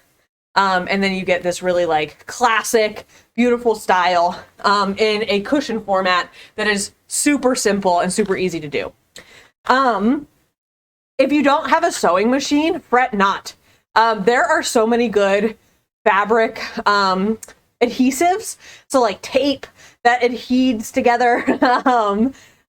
And then you get this really like classic, beautiful style in a cushion format that is super simple and super easy to do. If you don't have a sewing machine, fret not. There are so many good fabric adhesives. So like tape that adhedes together.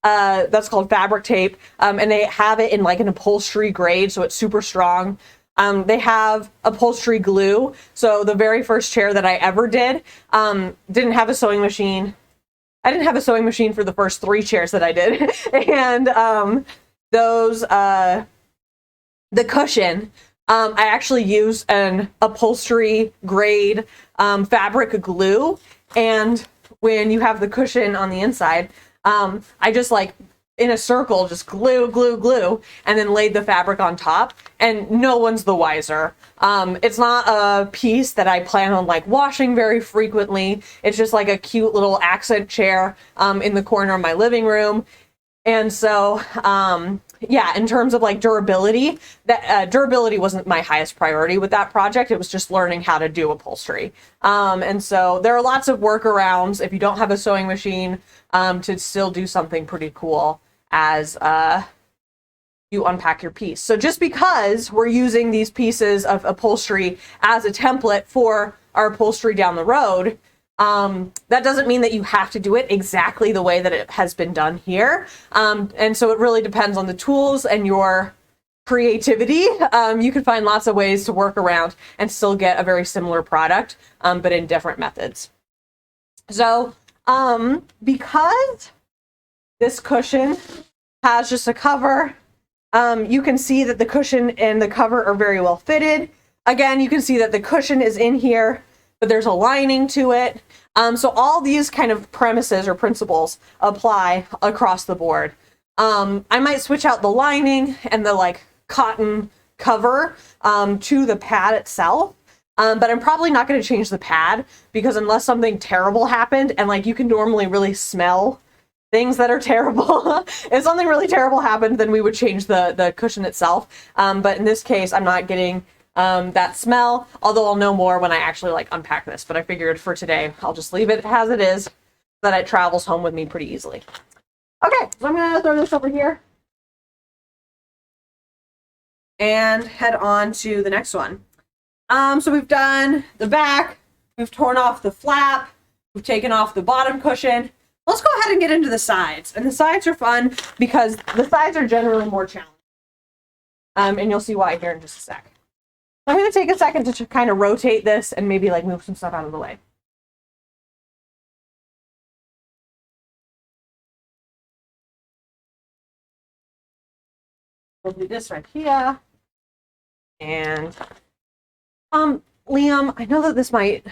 That's called fabric tape. And they have it in like an upholstery grade, so it's super strong. They have upholstery glue. So the very first chair that I ever did, didn't have a sewing machine. I didn't have a sewing machine for the first 3 chairs that I did. And the cushion, I actually used an upholstery grade fabric glue. And when you have the cushion on the inside, I just like in a circle, just glue, and then laid the fabric on top, and no one's the wiser. It's not a piece that I plan on like washing very frequently. It's just like a cute little accent chair in the corner of my living room. And so, yeah, in terms of like durability, that durability wasn't my highest priority with that project. It was just learning how to do upholstery. And so there are lots of workarounds if you don't have a sewing machine to still do something pretty cool as you unpack your piece. So just because we're using these pieces of upholstery as a template for our upholstery down the road, that doesn't mean that you have to do it exactly the way that it has been done here. And so it really depends on the tools and your creativity. You can find lots of ways to work around and still get a very similar product, but in different methods. So because This cushion has just a cover. You can see that the cushion and the cover are very well fitted. Again, you can see that the cushion is in here, but there's a lining to it. So all these kind of premises or principles apply across the board. I might switch out the lining and the like cotton cover to the pad itself. But I'm probably not going to change the pad because unless something terrible happened, and like you can normally really smell things that are terrible. If something really terrible happened, then we would change the cushion itself. But in this case, I'm not getting that smell, although I'll know more when I actually like unpack this. But I figured for today, I'll just leave it as it is so that it travels home with me pretty easily. Okay, so I'm going to throw this over here and head on to the next one. So we've done the back, we've torn off the flap, we've taken off the bottom cushion. Let's go ahead and get into the sides. And the sides are fun because the sides are generally more challenging. And you'll see why here in just a sec. I'm going to take a second to kind of rotate this and maybe like move some stuff out of the way. We'll do this right here. And Liam, I know that this might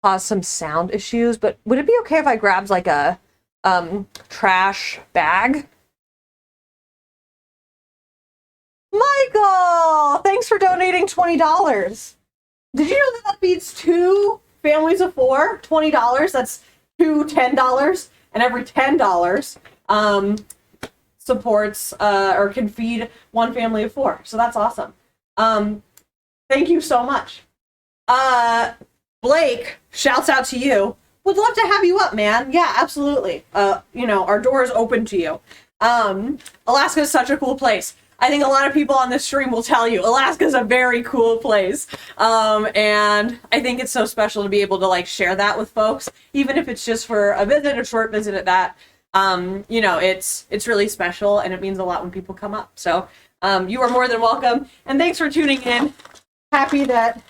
cause some sound issues, but would it be okay if I grabbed like a trash bag? Michael, thanks for donating $20. Did you know that feeds 2 families of 4? $20. That's 2 $10, and every $10 supports or can feed 1 family of 4. So that's awesome. Thank you so much. Blake, shouts out to you. Would love to have you up, man. Yeah, absolutely. You know, our door is open to you. Alaska is such a cool place. I think a lot of people on this stream will tell you Alaska is a very cool place. And I think it's so special to be able to like share that with folks, even if it's just for a visit, a short visit at that. You know, it's really special and it means a lot when people come up. So you are more than welcome. And thanks for tuning in. Happy that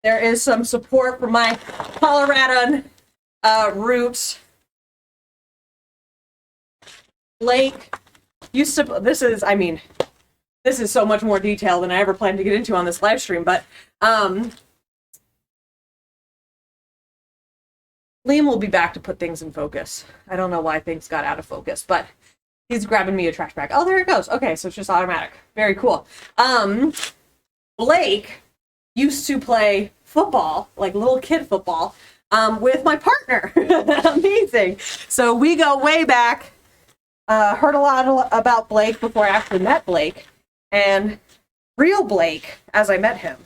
there is some support for my Colorado roots. Blake used to, this is so much more detail than I ever planned to get into on this live stream, but Liam will be back to put things in focus. I don't know why things got out of focus, but he's grabbing me a trash bag. Oh, there it goes. Okay, so it's just automatic. Very cool. Blake used to play football, like little kid football, with my partner. Amazing. So we go way back. Heard a lot about Blake before I actually met Blake. And real Blake, as I met him,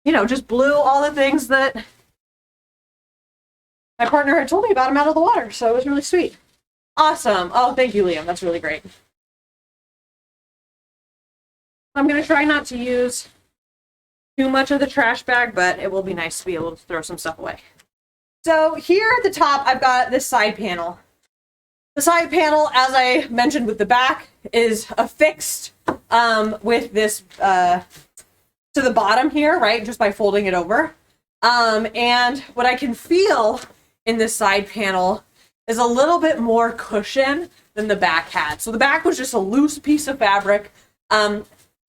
you know, just blew all the things that my partner had told me about him out of the water. So it was really sweet. Awesome. Oh, thank you, Liam. That's really great. I'm going to try not to use too much of the trash bag, but it will be nice to be able to throw some stuff away. So here at the top, I've got this side panel. The side panel, as I mentioned with the back, is affixed with this to the bottom here, right? Just by folding it over. And what I can feel in this side panel is a little bit more cushion than the back had. So the back was just a loose piece of fabric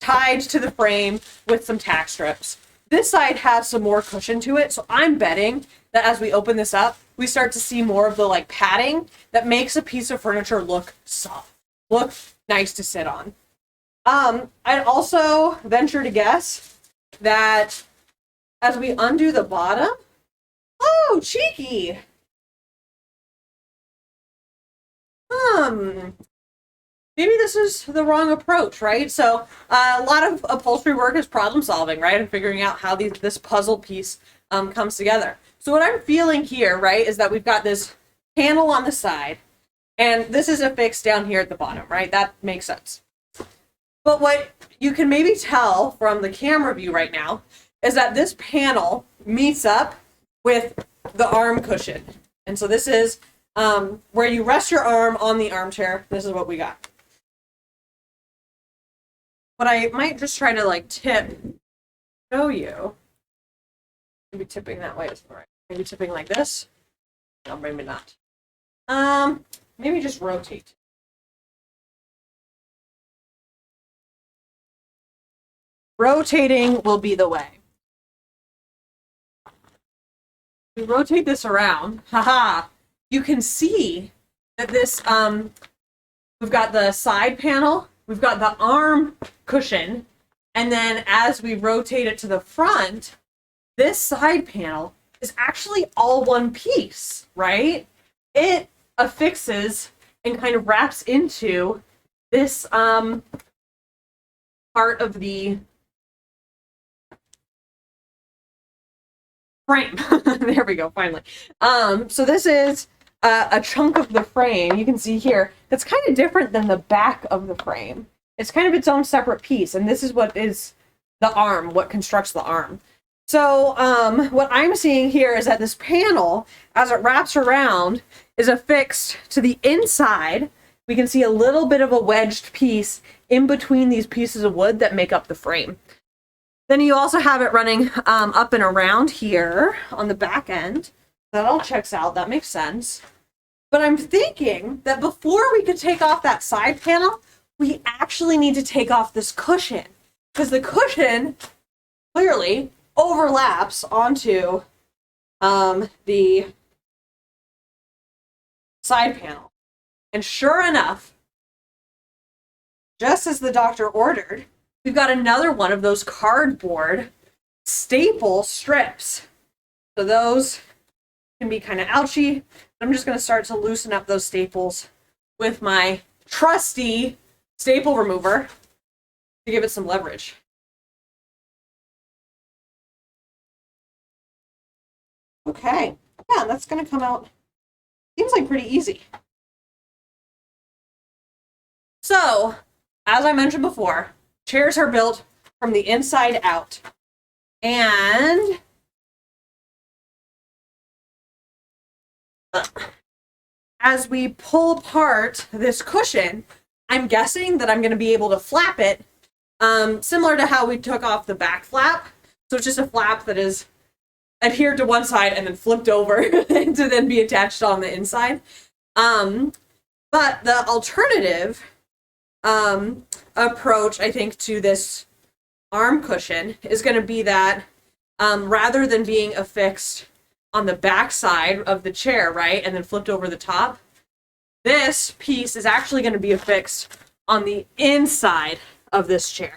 tied to the frame with some tack strips. This side has some more cushion to it, so I'm betting that as we open this up, we start to see more of the like padding that makes a piece of furniture look soft, look nice to sit on. I'd also venture to guess that as we undo the bottom, oh, cheeky. Maybe this is the wrong approach, right? So a lot of upholstery work is problem solving, right? And figuring out how this puzzle piece comes together. So what I'm feeling here, right, is that we've got this panel on the side, and this is affixed down here at the bottom, right? That makes sense. But what you can maybe tell from the camera view right now is that this panel meets up with the arm cushion. And so this is where you rest your arm on the armchair. This is what we got. What I might just try to like show you, maybe tipping that way isn't right. Maybe tipping like this. No, maybe not. maybe just rotate. Rotating will be the way. We rotate this around. Haha. You can see that this, we've got the side panel, we've got the arm cushion, and then as we rotate it to the front, this side panel is actually all one piece, right? It affixes and kind of wraps into this part of the frame. There we go, finally. So this is a chunk of the frame, you can see here, that's kind of different than the back of the frame. It's kind of its own separate piece, and this is what is the arm, what constructs the arm. So what I'm seeing here is that this panel, as it wraps around, is affixed to the inside. We can see a little bit of a wedged piece in between these pieces of wood that make up the frame. Then you also have it running up and around here on the back end. That all checks out, that makes sense. But I'm thinking that before we could take off that side panel, we actually need to take off this cushion, because the cushion clearly overlaps onto the side panel. And sure enough, just as the doctor ordered, we've got another one of those cardboard staple strips. So those can be kind of ouchy. I'm just going to start to loosen up those staples with my trusty staple remover to give it some leverage. Okay, yeah, that's going to come out, seems like pretty easy. So, as I mentioned before, chairs are built from the inside out. And as we pull apart this cushion, I'm guessing that I'm going to be able to flap it, similar to how we took off the back flap. So it's just a flap that is adhered to one side and then flipped over to then be attached on the inside. But the alternative approach, I think, to this arm cushion is going to be that rather than being affixed on the back side of the chair, right, and then flipped over the top, this piece is actually going to be affixed on the inside of this chair.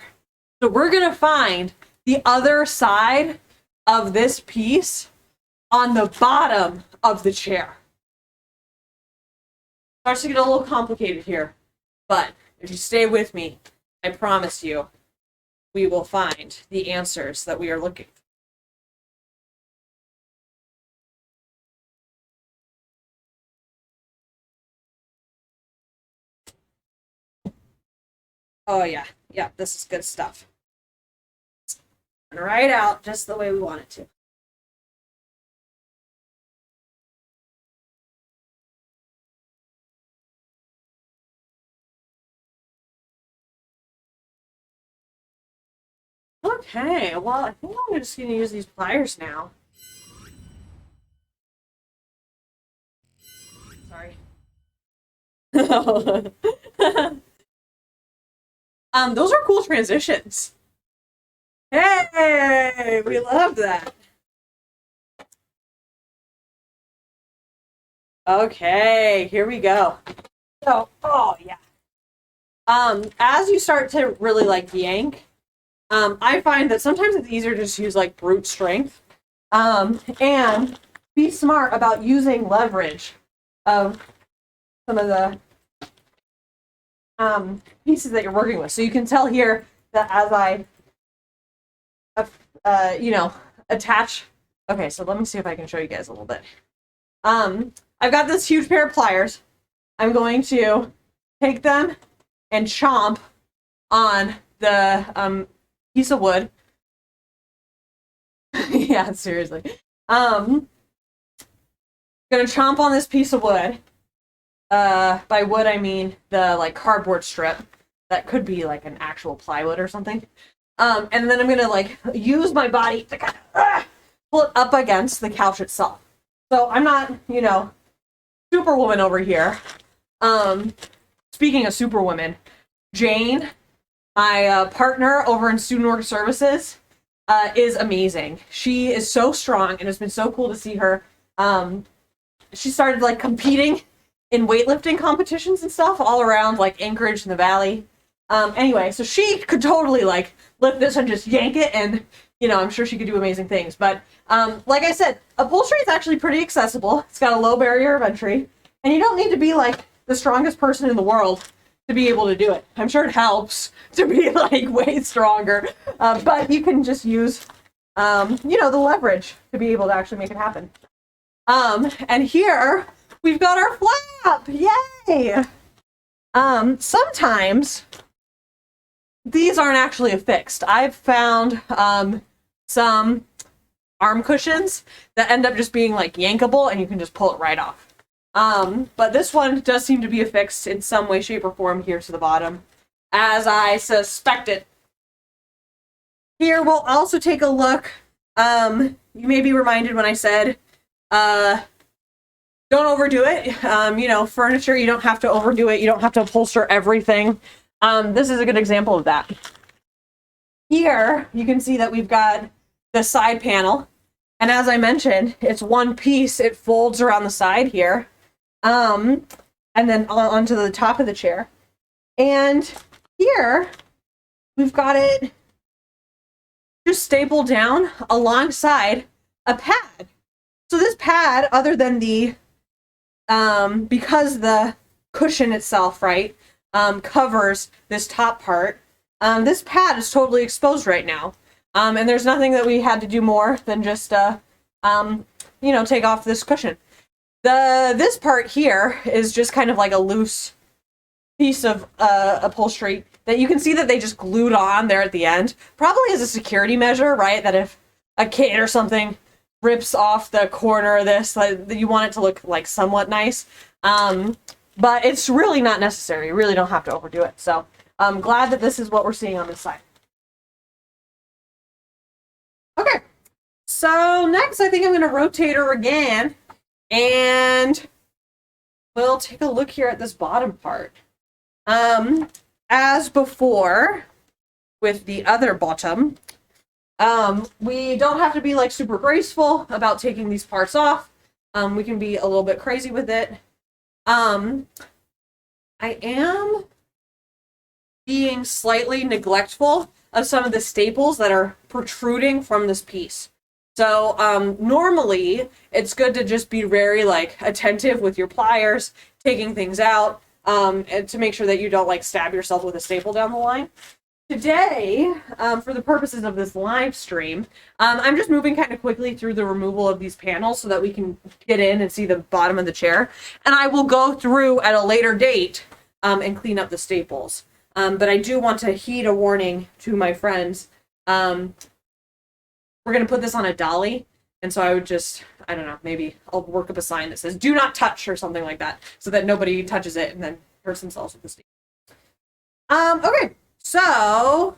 So we're going to find the other side of this piece on the bottom of the chair. Starts to get a little complicated here, but if you stay with me, I promise you, we will find the answers that we are looking for. Oh yeah, yeah, this is good stuff. Right out just the way we want it to. Okay, well, I think I'm just going to use these pliers now. Sorry. Those are cool transitions. Hey, we love that. Okay, here we go. So, oh yeah. As you start to really like yank, I find that sometimes it's easier to just use like brute strength, and be smart about using leverage of some of the pieces that you're working with. So you can tell here that as I, attach. Okay, so let me see if I can show you guys a little bit. I've got this huge pair of pliers. I'm going to take them and chomp on the piece of wood. Yeah, seriously. Gonna chomp on this piece of wood. By wood, I mean the like cardboard strip that could be like an actual plywood or something. And then I'm gonna like use my body to kind of pull it up against the couch itself. So I'm not, Superwoman over here. Speaking of superwomen, Jane, my partner over in Student Org Services, is amazing. She is so strong, and it's been so cool to see her. She started like competing in weightlifting competitions and stuff all around like Anchorage and the Valley. Anyway, so she could totally like lift this and just yank it, and you know, I'm sure she could do amazing things. But like I said, upholstery is actually pretty accessible. It's got a low barrier of entry, and you don't need to be like the strongest person in the world to be able to do it. I'm sure it helps to be like way stronger, but you can just use, you know, the leverage to be able to actually make it happen. And here we've got our flap. Yay! Sometimes these aren't actually affixed. I've found some arm cushions that end up just being like yankable, and you can just pull it right off. But this one does seem to be affixed in some way, shape, or form here to the bottom, as I suspected. Here we'll also take a look. You may be reminded when I said, don't overdo it. You know, furniture, you don't have to overdo it. You don't have to upholster everything. This is a good example of that. Here, you can see that we've got the side panel. And as I mentioned, it's one piece. It folds around the side here. And then onto the top of the chair. And here, we've got it just stapled down alongside a pad. So this pad, other than the, because the cushion itself, right, covers this top part, this pad is totally exposed right now. And there's nothing that we had to do more than just, you know, take off this cushion. This part here is just kind of like a loose piece of upholstery that you can see that they just glued on there at the end. Probably as a security measure, right? That if a kid or something rips off the corner of this, like, you want it to look like somewhat nice. But it's really not necessary. You really don't have to overdo it. So I'm glad that this is what we're seeing on this side. Okay, so next I think I'm going to rotate her again, and we'll take a look here at this bottom part. As before with the other bottom, we don't have to be like super graceful about taking these parts off. We can be a little bit crazy with it. I am being slightly neglectful of some of the staples that are protruding from this piece. So normally it's good to just be very like attentive with your pliers, taking things out, and to make sure that you don't like stab yourself with a staple down the line. Today, for the purposes of this live stream, I'm just moving kind of quickly through the removal of these panels so that we can get in and see the bottom of the chair. And I will go through at a later date and clean up the staples. But I do want to heed a warning to my friends. We're going to put this on a dolly. And so I would just, I don't know, maybe I'll work up a sign that says, do not touch, or something like that, so that nobody touches it and then hurts themselves with the staple. Okay, so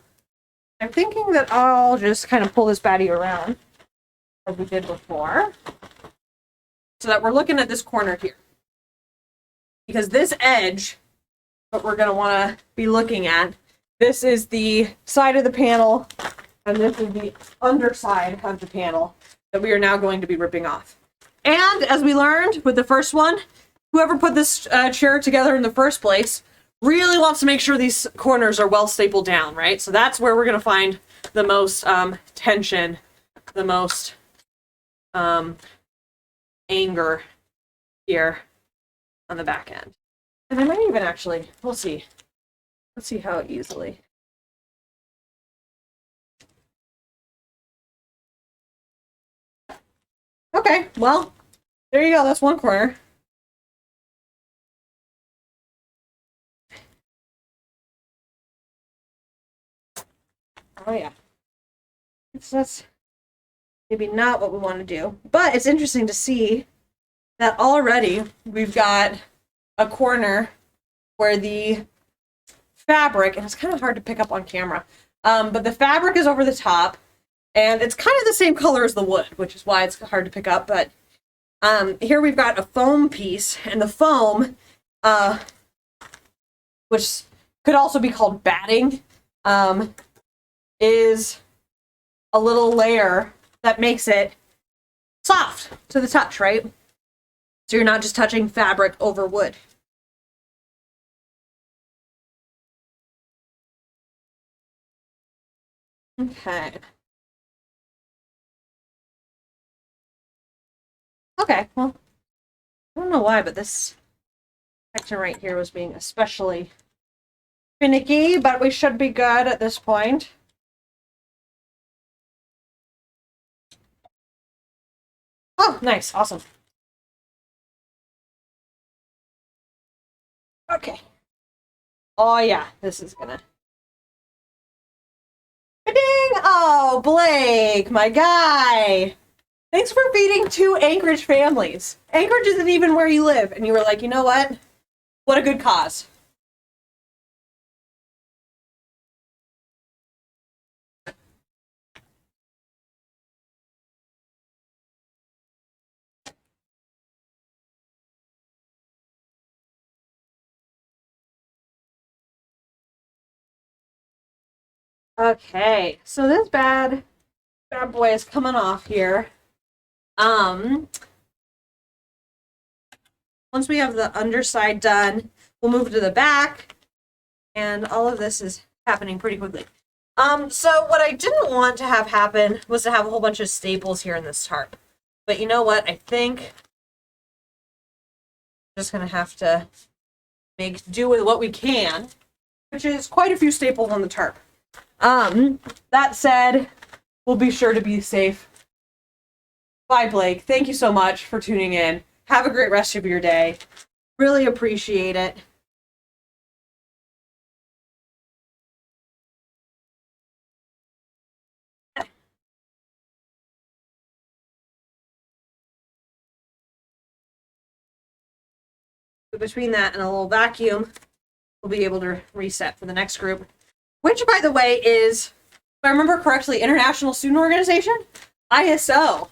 I'm thinking that I'll just kind of pull this baddie around as we did before, so that we're looking at this corner here. Because this edge, what we're going to want to be looking at, this is the side of the panel, and this is the underside of the panel that we are now going to be ripping off. And as we learned with the first one, whoever put this chair together in the first place really wants to make sure these corners are well stapled down, right? So that's where we're going to find the most tension, the most anger here on the back end. And I might even actually, we'll see. Let's see how easily. Okay, well, there you go. That's one corner. Oh, yeah. That's maybe not what we want to do. But it's interesting to see that already we've got a corner where the fabric, and it's kind of hard to pick up on camera, but the fabric is over the top, and it's kind of the same color as the wood, which is why it's hard to pick up. But here we've got a foam piece, and the foam which could also be called batting, is a little layer that makes it soft to the touch, right? So you're not just touching fabric over wood. Okay. Okay, well, I don't know why, but this section right here was being especially finicky, but we should be good at this point. Oh, nice. Awesome. Okay. Oh, yeah. This is gonna... Ding! Oh, Blake, my guy. Thanks for feeding 2 Anchorage families. Anchorage isn't even where you live. And you were like, you know what? What a good cause. Okay, so this bad boy is coming off here. Once we have the underside done, we'll move to the back, and all of this is happening pretty quickly. So what I didn't want to have happen was to have a whole bunch of staples here in this tarp. But you know what? I think I'm just gonna have to make do with what we can, which is quite a few staples on the tarp. That said, we'll be sure to be safe. Bye, Blake. Thank you so much for tuning in. Have a great rest of your day. Really appreciate it. But between that and a little vacuum, we'll be able to reset for the next group. Which, by the way, is, if I remember correctly, International Student Organization? ISO.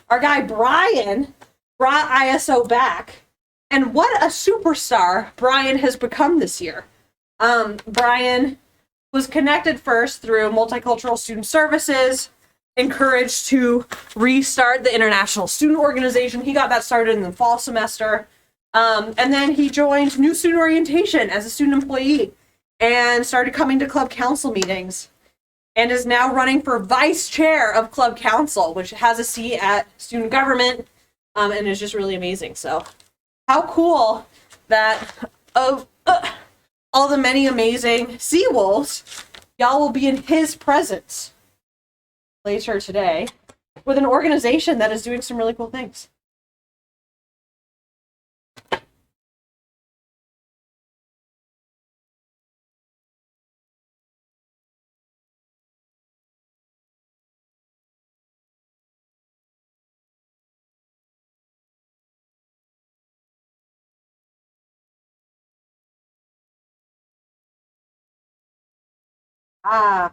Our guy Brian brought ISO back. And what a superstar Brian has become this year. Brian was connected first through Multicultural Student Services, encouraged to restart the International Student Organization. He got that started in the fall semester. And then he joined New Student Orientation as a student employee and started coming to club council meetings and is now running for vice chair of club council, which has a seat at student government, and is just really amazing. So how cool that of all the many amazing sea wolves, y'all will be in his presence later today with an organization that is doing some really cool things.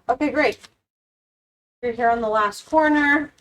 Okay, great. We're here on the last corner.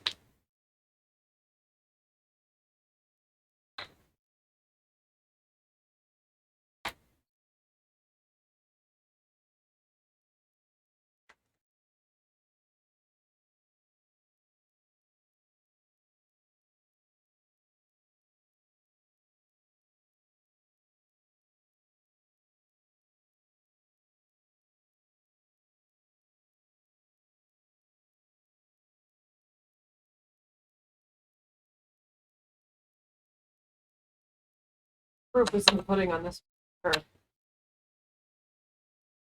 Proof is in the pudding on this. Sure.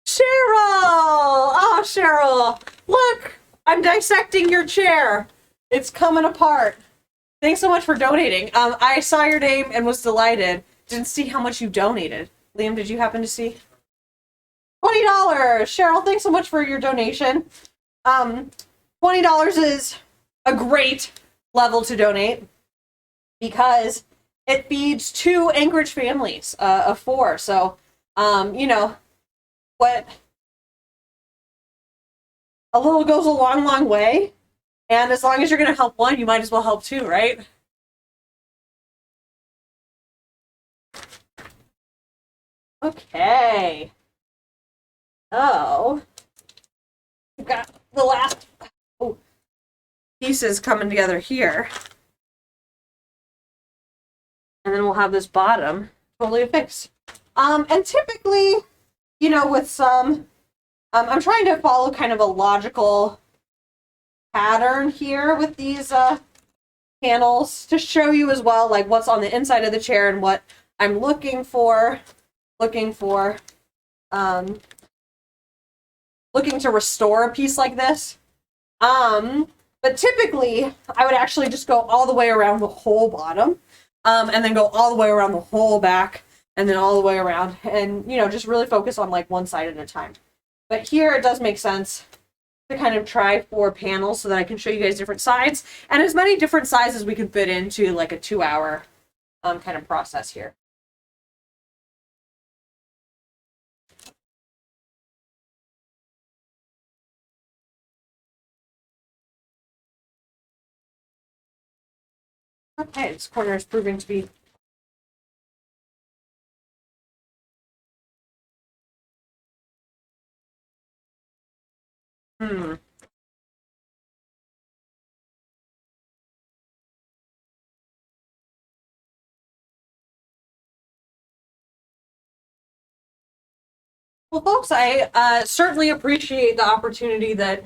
Cheryl! Oh, Cheryl! Look! I'm dissecting your chair. It's coming apart. Thanks so much for donating. I saw your name and was delighted. Didn't see how much you donated. Liam, did you happen to see? $20! Cheryl, thanks so much for your donation. $20 is a great level to donate because it feeds 2 Anchorage families of 4. So, you know, what a little goes a long, long way. And as long as you're going to help one, you might as well help 2, right? Okay. Oh, we've got the last pieces coming together here. And then we'll have this bottom totally affixed. And typically, you know, with some, I'm trying to follow kind of a logical pattern here with these panels to show you as well, like what's on the inside of the chair and what I'm looking to restore a piece like this. But typically, I would actually just go all the way around the whole bottom, and then go all the way around the whole back, and then all the way around, and, you know, just really focus on like one side at a time. But here it does make sense to kind of try 4 panels so that I can show you guys different sides, and as many different sizes we can fit into like a 2-hour kind of process here. Okay, this corner is proving to be Well, folks, I certainly appreciate the opportunity that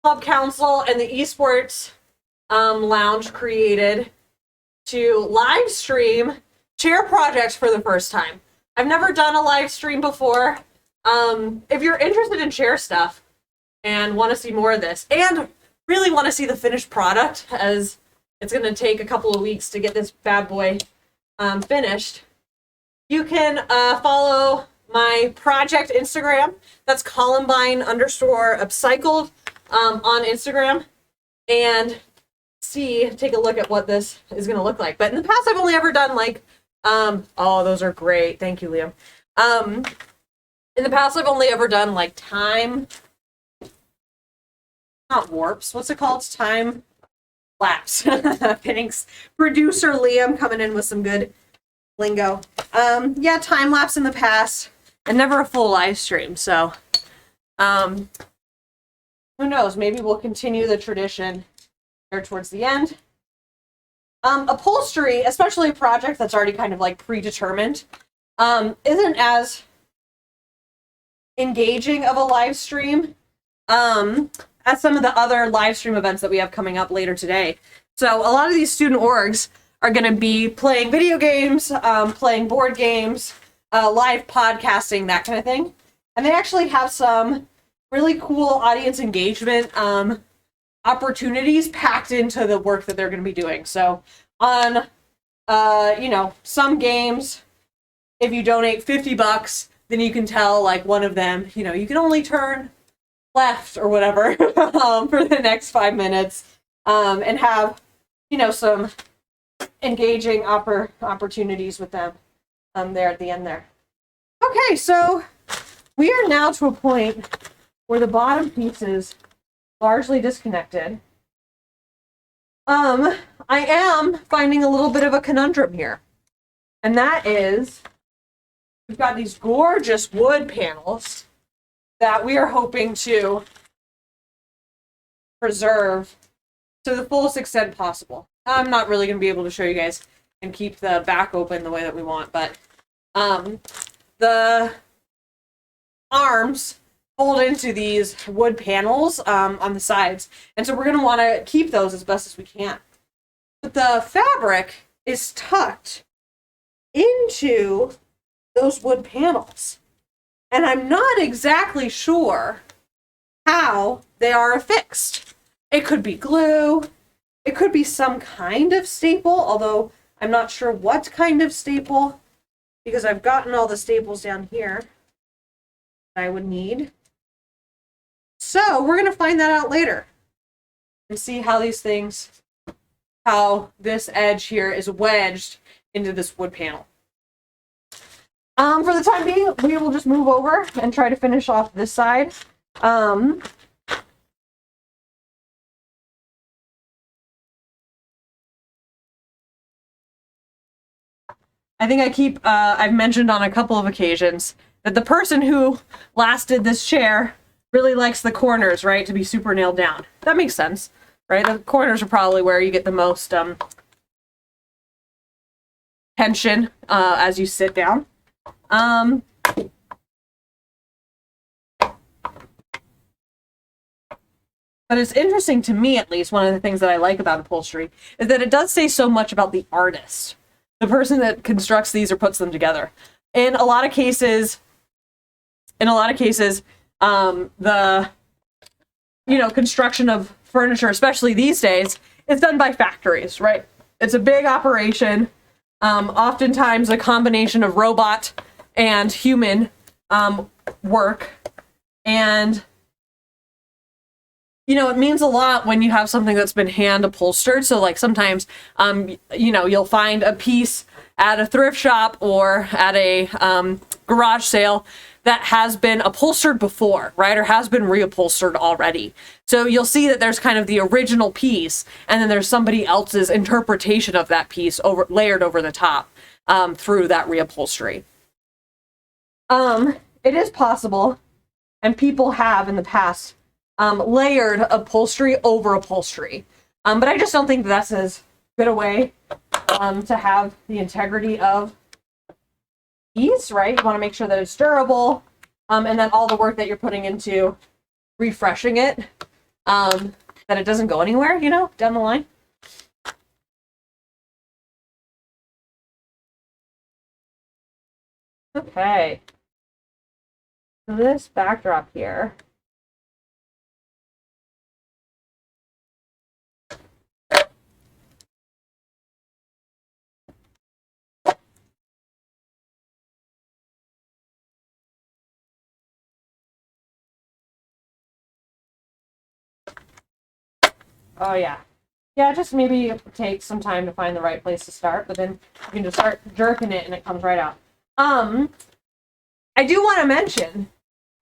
Club Council and the Esports Lounge created to live stream chair projects for the first time. I've never done a live stream before. If you're interested in chair stuff and want to see more of this, and really want to see the finished product, as it's going to take a couple of weeks to get this bad boy finished, you can follow my project Instagram. That's Columbine_upcycled on Instagram, and take a look at what this is going to look like. But in the past, I've only ever done like, oh, those are great. Thank you, Liam. In the past, I've only ever done like not warps. What's it called? Time lapse. Thanks. Producer Liam coming in with some good lingo. Yeah, time lapse in the past, and never a full live stream. So, who knows? Maybe we'll continue the tradition there towards the end. Upholstery, especially a project that's already kind of like predetermined, isn't as engaging of a live stream as some of the other live stream events that we have coming up later today. So a lot of these student orgs are going to be playing video games, playing board games, live podcasting, that kind of thing. And they actually have some really cool audience engagement opportunities packed into the work that they're going to be doing. So on, you know, some games, if you donate $50, then you can tell like one of them, you know, you can only turn left or whatever for the next 5 minutes, and have, you know, some engaging opportunities with them there at the end there. Okay, so we are now to a point where the bottom piece is largely disconnected. I am finding a little bit of a conundrum here, and that is we've got these gorgeous wood panels that we are hoping to preserve to the fullest extent possible. I'm not really going to be able to show you guys and keep the back open the way that we want, but the arms hold into these wood panels on the sides, and so we're going to want to keep those as best as we can. But the fabric is tucked into those wood panels, and I'm not exactly sure how they are affixed. It could be glue, it could be some kind of staple, although I'm not sure what kind of staple, because I've gotten all the staples down here that I would need. So we're going to find that out later and see how how this edge here is wedged into this wood panel. For the time being, we will just move over and try to finish off this side. I think I've mentioned on a couple of occasions that the person who last did this chair really likes the corners, right, to be super nailed down. That makes sense, right? The corners are probably where you get the most tension as you sit down. But it's interesting to me, at least, one of the things that I like about upholstery is that it does say so much about the artist, the person that constructs these or puts them together. In a lot of cases, the construction of furniture, especially these days, is done by factories, right? It's a big operation, oftentimes a combination of robot and human work, and it means a lot when you have something that's been hand upholstered. So like sometimes, you'll find a piece at a thrift shop or at a garage sale that has been upholstered before, right? Or has been reupholstered already. So you'll see that there's kind of the original piece, and then there's somebody else's interpretation of that piece layered over the top through that reupholstery. It is possible, and people have in the past, layered upholstery over upholstery. But I just don't think that's as good a way to have the integrity of piece, right? You want to make sure that it's durable, and that all the work that you're putting into refreshing it, that it doesn't go anywhere, down the line. Okay. So this backdrop here. Oh, yeah. Yeah, just maybe it takes some time to find the right place to start, but then you can just start jerking it and it comes right out. I do want to mention,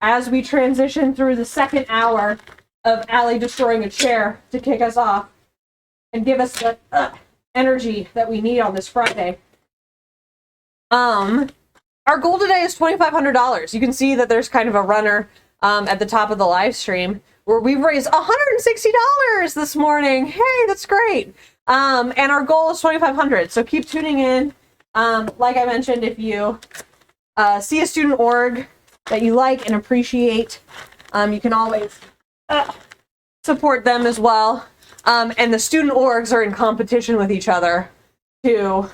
as we transition through the second hour of Allie destroying a chair to kick us off and give us the energy that we need on this Friday, our goal today is $2,500. You can see that there's kind of a runner at the top of the live stream where we've raised $160 this morning. Hey, that's great. And our goal is $2,500. So keep tuning in. Like I mentioned, if you see a student org that you like and appreciate, you can always support them as well. And the student orgs are in competition with each other to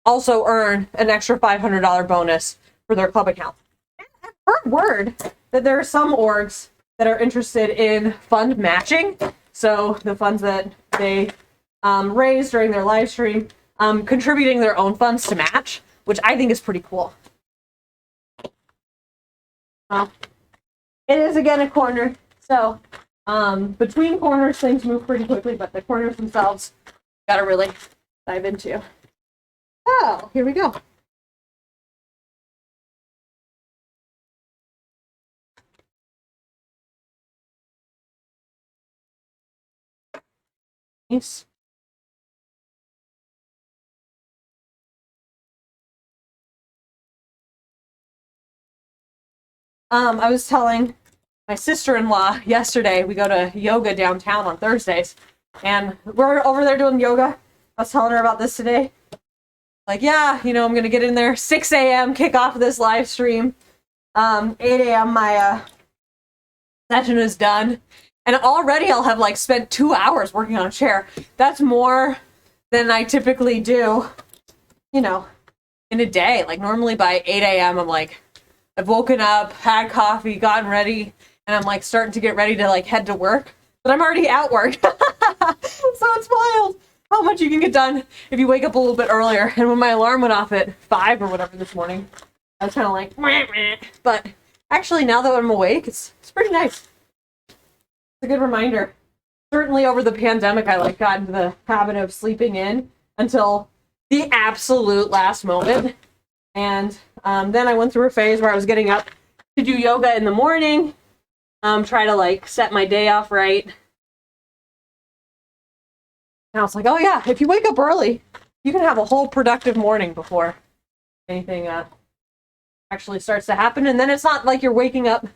also earn an extra $500 bonus for their club account. I've heard word that there are some orgs that are interested in fund matching. So the funds that they raise during their live stream, contributing their own funds to match, which I think is pretty cool. Well, it is again a corner. So between corners, things move pretty quickly, but the corners themselves, gotta really dive into. Oh, here we go. Nice. I was telling my sister-in-law yesterday, we go to yoga downtown on Thursdays, and we're over there doing yoga. I was telling her about this today. Like, yeah, I'm going to get in there 6 a.m., kick off this live stream. 8 a.m., my session is done. And already I'll have, spent 2 hours working on a chair. That's more than I typically do, in a day. Like, normally by 8 a.m., I've woken up, had coffee, gotten ready, and I'm, starting to get ready to, head to work. But I'm already at work. So it's wild how much you can get done if you wake up a little bit earlier. And when my alarm went off at 5 or whatever this morning, I was kind of like, meh, meh. But actually, now that I'm awake, it's pretty nice. It's a good reminder. Certainly over the pandemic, I got into the habit of sleeping in until the absolute last moment. And then I went through a phase where I was getting up to do yoga in the morning, try to set my day off right. And I was like, oh yeah, if you wake up early, you can have a whole productive morning before anything actually starts to happen. And then it's not like you're waking up,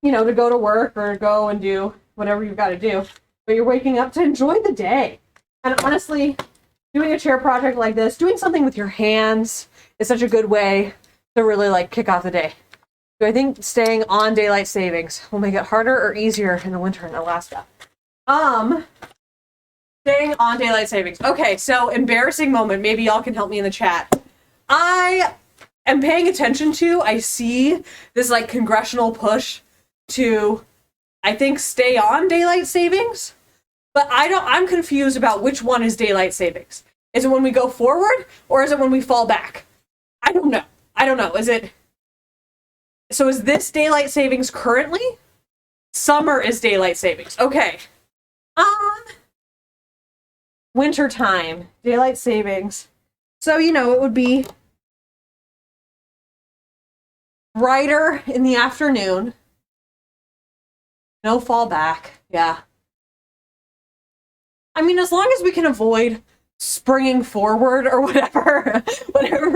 to go to work or go and do whatever you've got to do, but you're waking up to enjoy the day. And honestly, doing a chair project like this, doing something with your hands is such a good way to really like kick off the day. Do I think staying on daylight savings will make it harder or easier in the winter in Alaska? Staying on daylight savings. Okay, so embarrassing moment. Maybe y'all can help me in the chat. I am paying attention to, I see this like congressional push to, I think, stay on daylight savings, but I'm confused about which one is daylight savings. Is it when we go forward or is it when we fall back? I don't know. Is this daylight savings currently? Summer is daylight savings. Okay. Winter time, daylight savings. So, it would be brighter in the afternoon. No fall back. Yeah. I mean, as long as we can avoid springing forward or whatever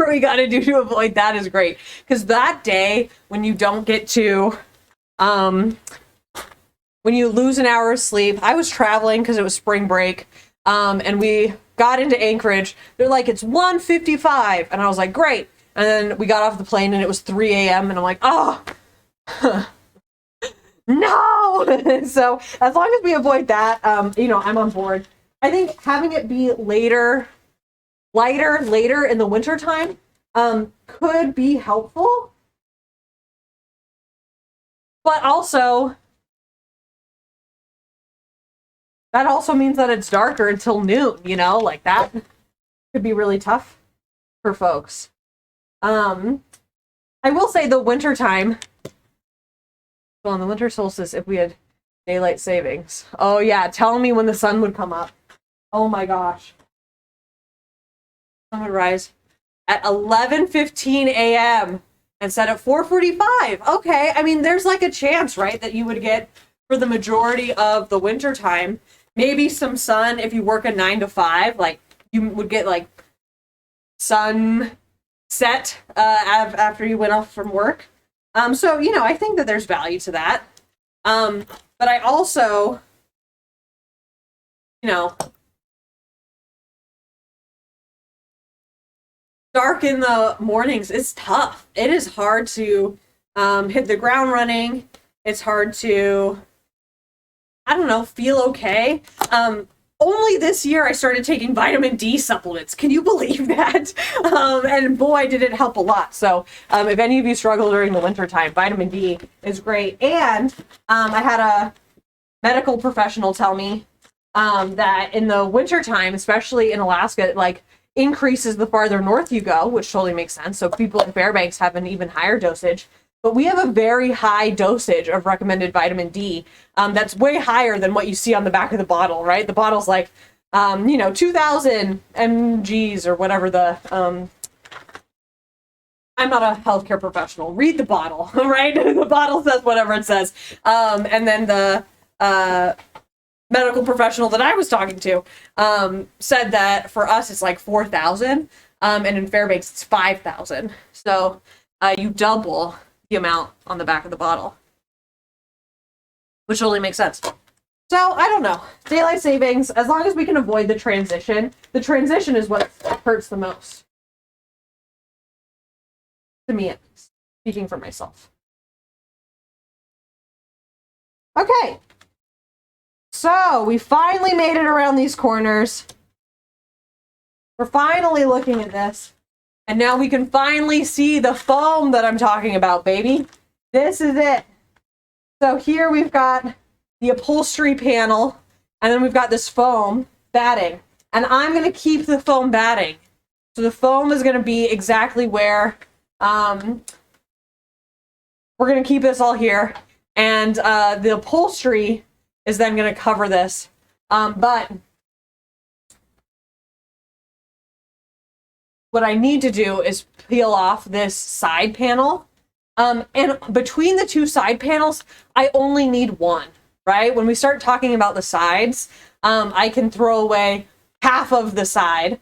we got to do to avoid that is great. Because that day when you don't get to, when you lose an hour of sleep, I was traveling because it was spring break. And we got into Anchorage. They're like, it's 1:55. And I was like, great. And then we got off the plane and it was 3 a.m. And I'm like, oh, no. So as long as we avoid that, I'm on board. I think having it be lighter in the winter time, could be helpful. But also, that also means that it's darker until noon, like that could be really tough for folks. I will say the winter time, so on the winter solstice, if we had daylight savings. Oh yeah, tell me when the sun would come up. Oh my gosh. Sun would rise at 11:15 a.m. and set at 4:45. Okay, I mean, there's like a chance, right, that you would get for the majority of the winter time. Maybe some sun if you work a 9 to 5, like you would get like sun set after you went off from work. So, I think that there's value to that. But I also, dark in the mornings is tough. It is hard to hit the ground running. It's hard to, feel okay. Only this year I started taking vitamin D supplements. Can you believe that? And boy, did it help a lot. So if any of you struggle during the winter time, vitamin D is great. And I had a medical professional tell me that in the winter time, especially in Alaska, it like increases the farther north you go, which totally makes sense. So people in Fairbanks have an even higher dosage. But we have a very high dosage of recommended vitamin D that's way higher than what you see on the back of the bottle, right? The bottle's like, 2,000 mgs or whatever the... I'm not a healthcare professional. Read the bottle, right? The bottle says whatever it says. And then the medical professional that I was talking to said that for us it's like 4,000, and in Fairbanks it's 5,000. So you double the amount on the back of the bottle, which totally makes sense. So I don't know. Daylight savings, as long as we can avoid the transition is what hurts the most. To me, at least. Speaking for myself. Okay. So we finally made it around these corners. We're finally looking at this. And now we can finally see the foam that I'm talking about, baby. This is it. So here we've got the upholstery panel, and then we've got this foam batting. And I'm going to keep the foam batting. So the foam is going to be exactly where we're going to keep this all here. And the upholstery is then going to cover this. But what I need to do is peel off this side panel. And between the two side panels, I only need one, right? When we start talking about the sides, I can throw away half of the side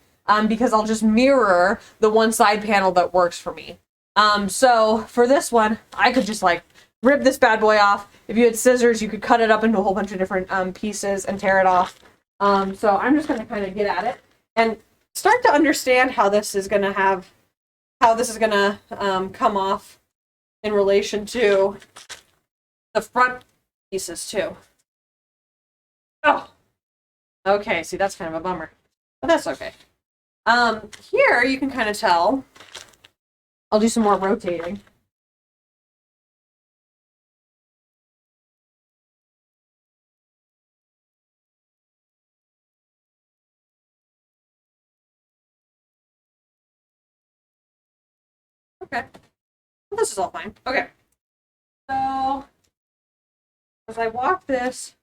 because I'll just mirror the one side panel that works for me. So for this one, I could just like rip this bad boy off. If you had scissors, you could cut it up into a whole bunch of different pieces and tear it off. So I'm just going to kind of get at it and start to understand how this is going to come off in relation to the front pieces too. Oh, okay. See, that's kind of a bummer, but that's okay. Here you can kind of tell. I'll do some more rotating. Okay. Well, this is all fine. Okay. So, as I walk this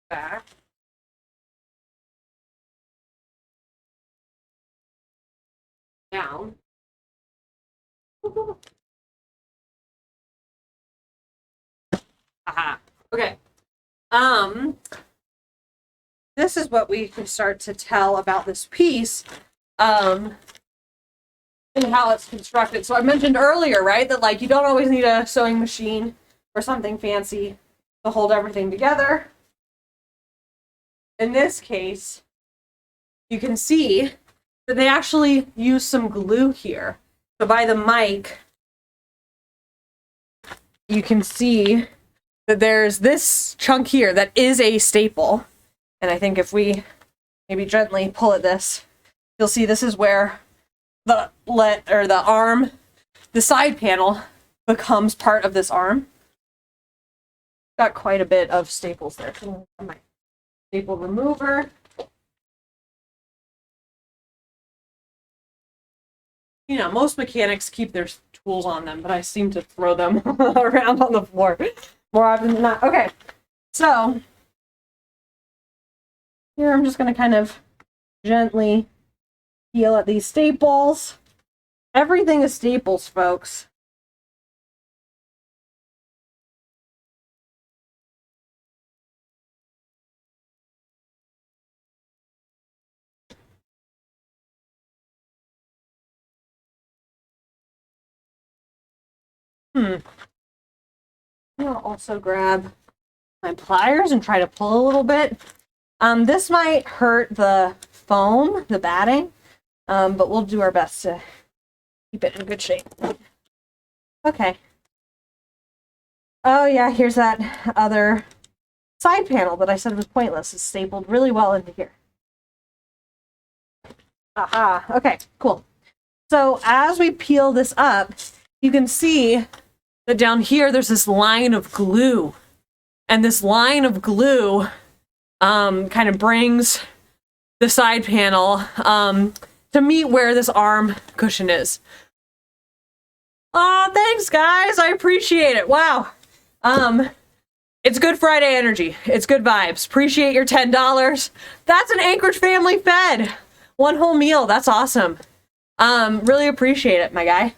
back, down. Aha. Okay. This is what we can start to tell about this piece, and how it's constructed. So I mentioned earlier, right, that like you don't always need a sewing machine or something fancy to hold everything together. In this case, you can see that they actually use some glue here. So by the mic, you can see that there's this chunk here that is a staple. And I think if we maybe gently pull at this, you'll see this is where the arm, the side panel becomes part of this arm. Got quite a bit of staples there. So my staple remover. You know, most mechanics keep their tools on them, but I seem to throw them around on the floor more often than not. Okay, so here I'm just going to kind of gently peel at these staples. Everything is staples, folks. I'll also grab my pliers and try to pull a little bit. This might hurt the foam, the batting, but we'll do our best to keep it in good shape. Okay. Oh yeah, here's that other side panel that I said was pointless. It's stapled really well into here. Aha, okay, cool. So as we peel this up, you can see that down here there's this line of glue. And this line of glue kind of brings the side panel to meet where this arm cushion is. Oh, thanks guys, I appreciate it. Wow. It's Good Friday energy. It's good vibes. Appreciate your $10. That's an Anchorage family fed. One whole meal. That's awesome. Really appreciate it, my guy.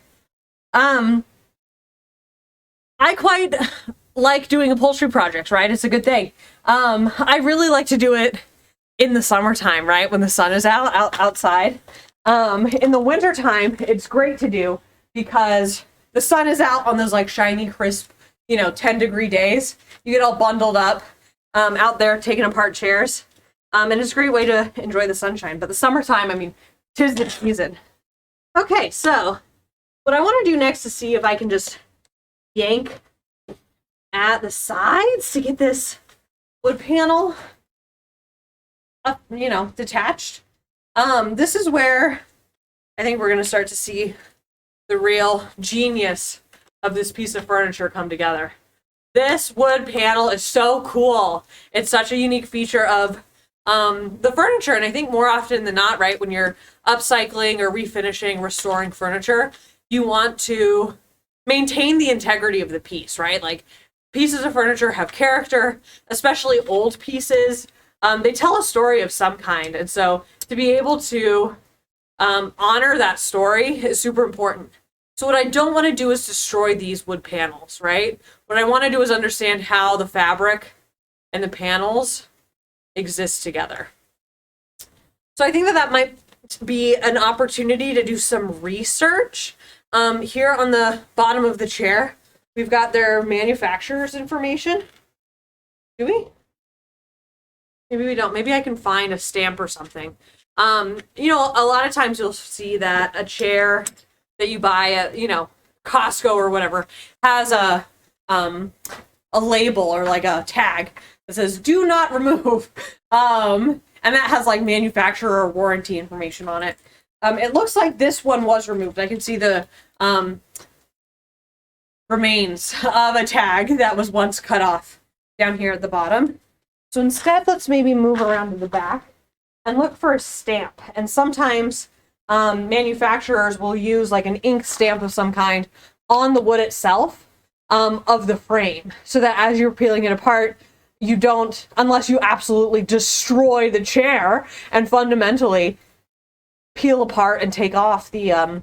I quite like doing upholstery projects, right? It's a good thing. I really like to do it in the summertime, right? When the sun is outside. In the wintertime, it's great to do because the sun is out on those like shiny, crisp, 10-degree days. You get all bundled up out there taking apart chairs. And it's a great way to enjoy the sunshine. But the summertime, I mean, 'tis the season. Okay, so what I want to do next is see if I can just yank at the sides to get this wood panel up, detached. This is where I think we're going to start to see the real genius of this piece of furniture come together. This wood panel is so cool. It's such a unique feature of the furniture, and I think more often than not, right, when you're upcycling or refinishing, restoring furniture, you want to maintain the integrity of the piece, right? Like, pieces of furniture have character, especially old pieces. They tell a story of some kind, and so to be able to honor that story is super important. So what I don't want to do is destroy these wood panels, right? What I want to do is understand how the fabric and the panels exist together. So I think that might be an opportunity to do some research. Here on the bottom of the chair, we've got their manufacturer's information. Do we? Maybe we don't. Maybe I can find a stamp or something. You know, a lot of times you'll see that a chair that you buy at, you know, Costco or whatever has a label or like a tag that says "Do not remove," and that has like manufacturer or warranty information on it. It looks like this one was removed. I can see the remains of a tag that was once cut off down here at the bottom. So instead, let's maybe move around to the back and look for a stamp. And sometimes manufacturers will use like an ink stamp of some kind on the wood itself of the frame, so that as you're peeling it apart, you don't, unless you absolutely destroy the chair and fundamentally peel apart and take off the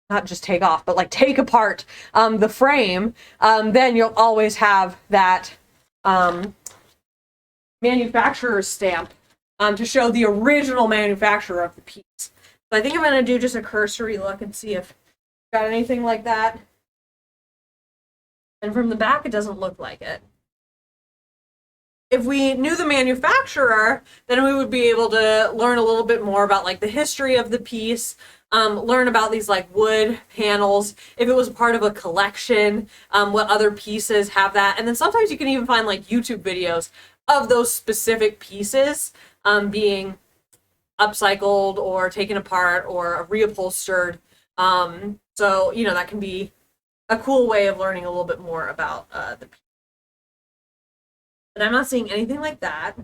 not just take off, but like take apart the frame, then you'll always have that manufacturer's stamp to show the original manufacturer of the piece. So I think I'm going to do just a cursory look and see if got anything like that. And from the back, it doesn't look like it. If we knew the manufacturer, then we would be able to learn a little bit more about like the history of the piece, learn about these like wood panels, if it was part of a collection, what other pieces have that. And then sometimes you can even find like YouTube videos of those specific pieces being upcycled or taken apart or reupholstered. So, you know, that can be a cool way of learning a little bit more about the piece. But I'm not seeing anything like that.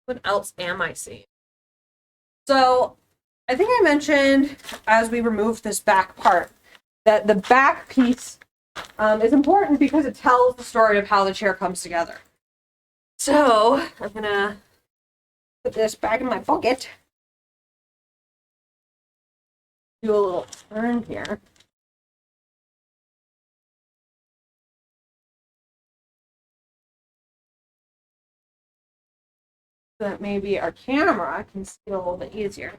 What else am I seeing? So I think I mentioned as we removed this back part that the back piece is important because it tells the story of how the chair comes together. So I'm gonna put this back in my pocket. Do a little turn here. So that maybe our camera can see it a little bit easier.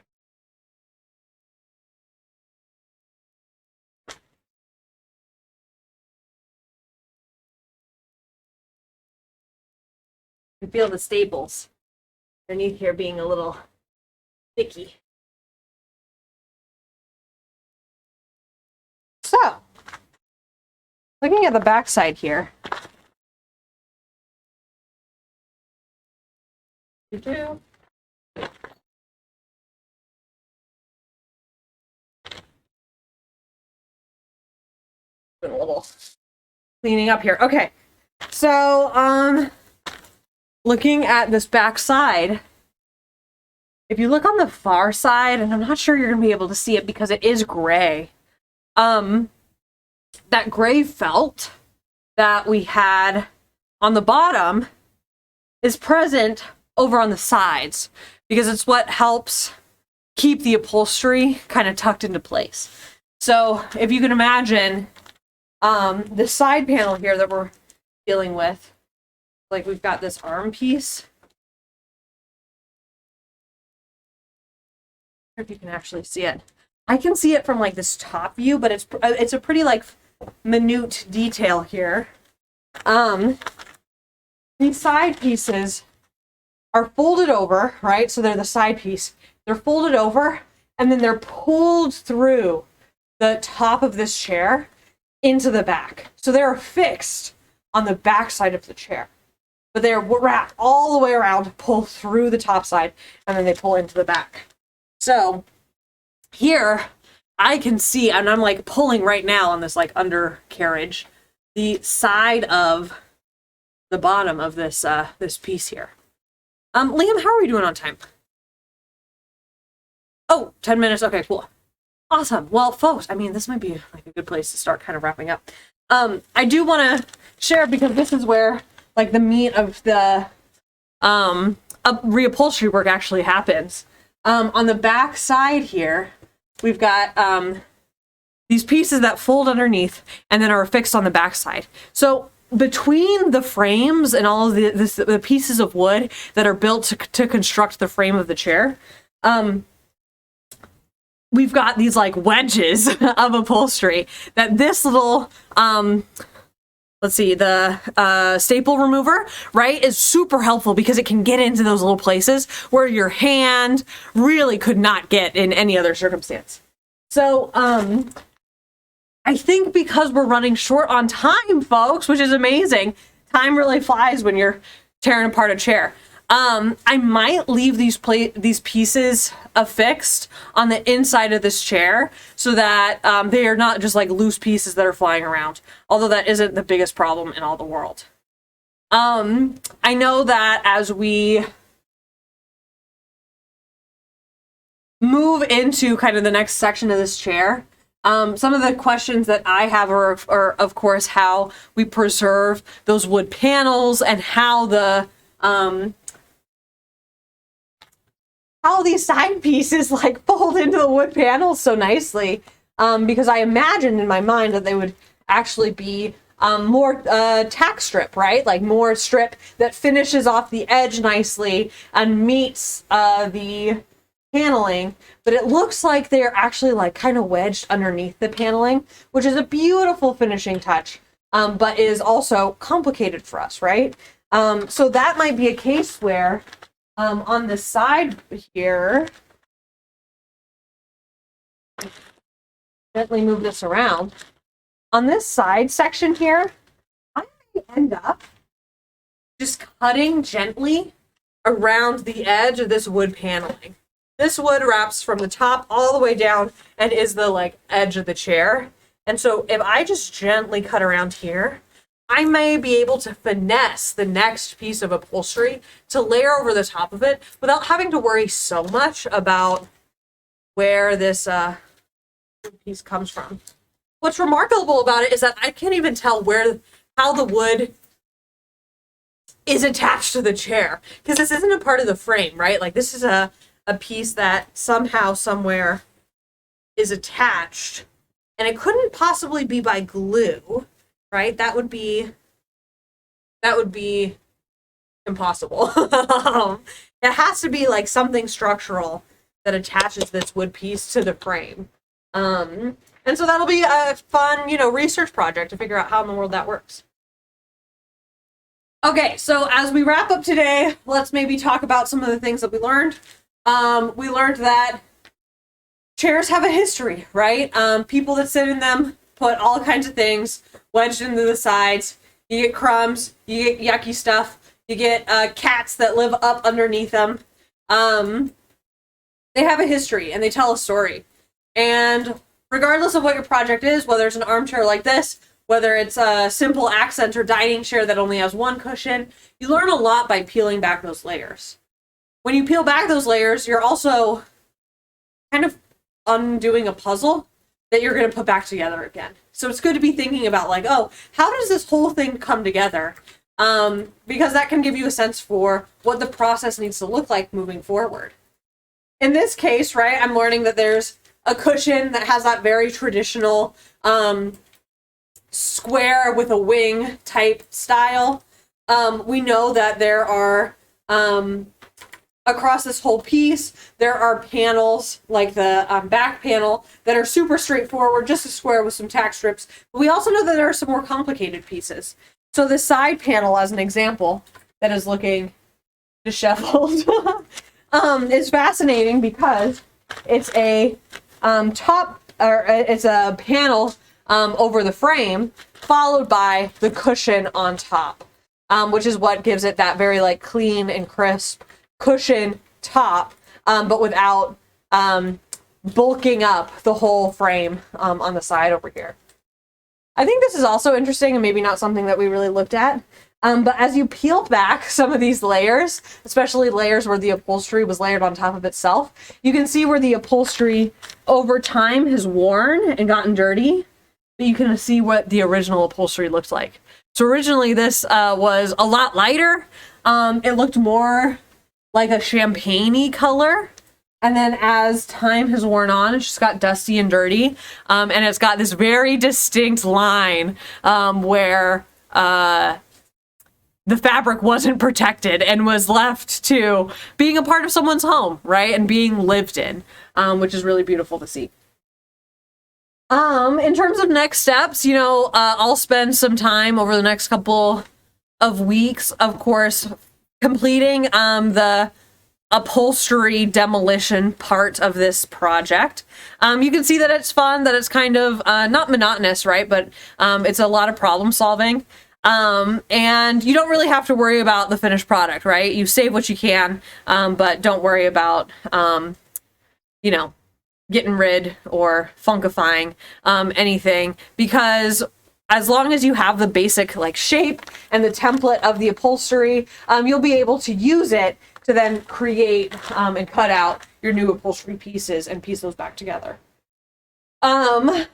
You feel the staples underneath here being a little sticky. So, looking at the back side here. Doing a little cleaning up here. Okay, so looking at this back side, if you look on the far side, and I'm not sure you're gonna be able to see it because it is gray, that gray felt that we had on the bottom is present over on the sides because it's what helps keep the upholstery kind of tucked into place. So if you can imagine the side panel here that we're dealing with, like we've got this arm piece. I don't know if you can actually see it. I can see it from like this top view, but it's a pretty like minute detail here. These side pieces are folded over, right? So they're the side piece. They're folded over and then they're pulled through the top of this chair into the back. So they're fixed on the back side of the chair, but they're wrapped all the way around to pull through the top side and then they pull into the back. So here I can see, and I'm like pulling right now on this like undercarriage, the side of the bottom of this this piece here. Liam, how are we doing on time? Oh, 10 minutes. Okay, cool. Awesome. Well, folks, I mean, this might be like a good place to start kind of wrapping up. I do want to share, because this is where like the meat of the reupholstery work actually happens. On the back side here, we've got these pieces that fold underneath and then are affixed on the backside. So between the frames and all of the pieces of wood that are built to construct the frame of the chair, we've got these like wedges of upholstery that this little, let's see, the staple remover, right, is super helpful because it can get into those little places where your hand really could not get in any other circumstance. So, I think because we're running short on time, folks, which is amazing, time really flies when you're tearing apart a chair. I might leave these pieces affixed on the inside of this chair so that they are not just like loose pieces that are flying around, although that isn't the biggest problem in all the world. I know that as we move into kind of the next section of this chair, some of the questions that I have are, of course, how we preserve those wood panels and how these side pieces like fold into the wood panels so nicely. Because I imagined in my mind that they would actually be more tack strip, right? Like more strip that finishes off the edge nicely and meets the paneling, but it looks like they're actually like kind of wedged underneath the paneling, which is a beautiful finishing touch, but is also complicated for us, right? So that might be a case where on the side here, gently move this around, on this side section here, I might end up just cutting gently around the edge of this wood paneling. This wood wraps from the top all the way down and is the like edge of the chair. And so if I just gently cut around here, I may be able to finesse the next piece of upholstery to layer over the top of it without having to worry so much about where this piece comes from. What's remarkable about it is that I can't even tell how the wood is attached to the chair, because this isn't a part of the frame, right? Like this is a piece that somehow, somewhere is attached, and it couldn't possibly be by glue, right? That would be impossible. It has to be like something structural that attaches this wood piece to the frame. And so that'll be a fun, research project to figure out how in the world that works. Okay, so as we wrap up today, let's maybe talk about some of the things that we learned. We learned that chairs have a history, right? People that sit in them put all kinds of things wedged into the sides. You get crumbs, you get yucky stuff, you get cats that live up underneath them. They have a history and they tell a story. And regardless of what your project is, whether it's an armchair like this, whether it's a simple accent or dining chair that only has one cushion, you learn a lot by peeling back those layers. When you peel back those layers, you're also kind of undoing a puzzle that you're going to put back together again. So it's good to be thinking about like, oh, how does this whole thing come together? Because that can give you a sense for what the process needs to look like moving forward. In this case, right, I'm learning that there's a cushion that has that very traditional square with a wing type style. We know that there are across this whole piece, there are panels like the back panel that are super straightforward, just a square with some tack strips. But we also know that there are some more complicated pieces. So the side panel, as an example, that is looking disheveled, is fascinating because it's a it's a panel over the frame, followed by the cushion on top, which is what gives it that very like clean and crisp cushion top, but without bulking up the whole frame on the side over here. I think this is also interesting and maybe not something that we really looked at. But as you peel back some of these layers, especially layers where the upholstery was layered on top of itself, you can see where the upholstery over time has worn and gotten dirty, but you can see what the original upholstery looked like. So originally this was a lot lighter. It looked more like a champagne-y color And then as time has worn on, it's just got dusty and dirty. And it's got this very distinct line where the fabric wasn't protected and was left to being a part of someone's home, right? And being lived in, which is really beautiful to see. In terms of next steps, I'll spend some time over the next couple of weeks, of course, completing the upholstery demolition part of this project. You can see that it's fun, that it's kind of not monotonous, right? But it's a lot of problem solving. And you don't really have to worry about the finished product, right? You save what you can, but don't worry about, getting rid or funkifying anything, because as long as you have the basic shape and the template of the upholstery, you'll be able to use it to then create and cut out your new upholstery pieces and piece those back together. So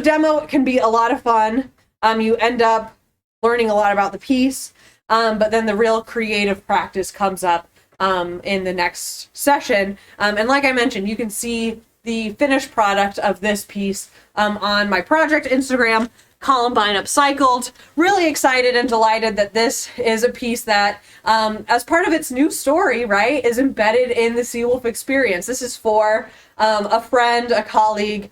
demo can be a lot of fun. You end up learning a lot about the piece, but then the real creative practice comes up in the next session. And like I mentioned, you can see the finished product of this piece on my project Instagram, Columbine Upcycled. Really excited and delighted that this is a piece that, as part of its new story, right, is embedded in the Seawolf experience. This is for a friend, a colleague,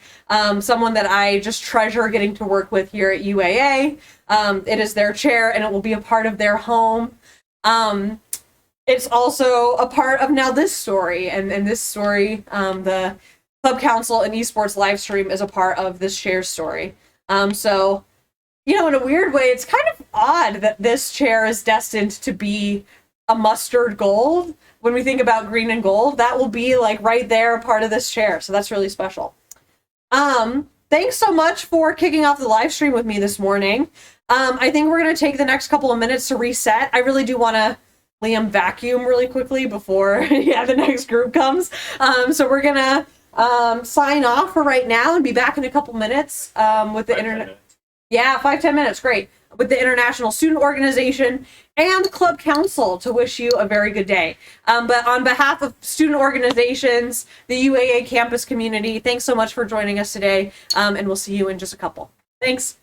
someone that I just treasure getting to work with here at UAA. It is their chair, and it will be a part of their home. It's also a part of now this story, and this story, the Club Council and Esports Livestream is a part of this chair story. So, in a weird way, it's kind of odd that this chair is destined to be a mustard gold. When we think about green and gold, that will be right there, a part of this chair. So that's really special. Thanks so much for kicking off the live stream with me this morning. I think we're going to take the next couple of minutes to reset. I really do want to Liam vacuum really quickly before the next group comes. So we're going to sign off for right now and be back in a couple minutes with the internet. Yeah, 5-10 minutes. Great. With the International Student Organization and Club Council to wish you a very good day. But on behalf of student organizations, the UAA campus community, thanks so much for joining us today. And we'll see you in just a couple. Thanks.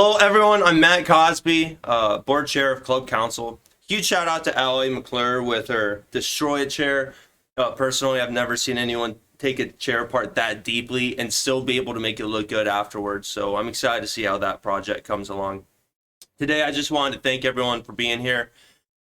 Hello, everyone. I'm Matt Cosby, board chair of Club Council. Huge shout out to Allie McClure with her Destroy a Chair. Personally, I've never seen anyone take a chair apart that deeply and still be able to make it look good afterwards. So I'm excited to see how that project comes along. Today, I just wanted to thank everyone for being here.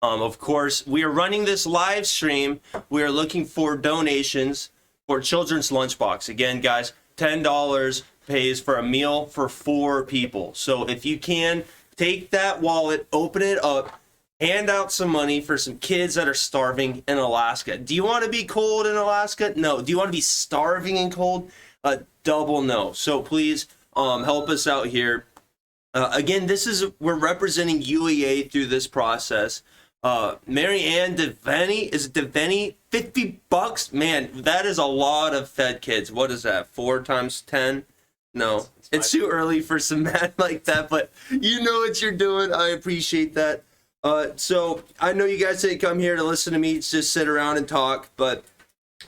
Of course, we are running this live stream. We are looking for donations for Children's Lunchbox. Again, guys, $10 pays for a meal for 4 people. So if you can, take that wallet, open it up, hand out some money for some kids that are starving in Alaska. Do you want to be cold in Alaska? No. Do you want to be starving and cold? Double no. So please help us out here. Again, we're representing UAA through this process. Mary Ann DeVenny, is it DeVenny? $50? Man, that is a lot of fed kids. What is that? 4 times 10? No, it's too early for some math like that, but you know what you're doing. I appreciate that. So I know you guys didn't come here to listen to me just sit around and talk, but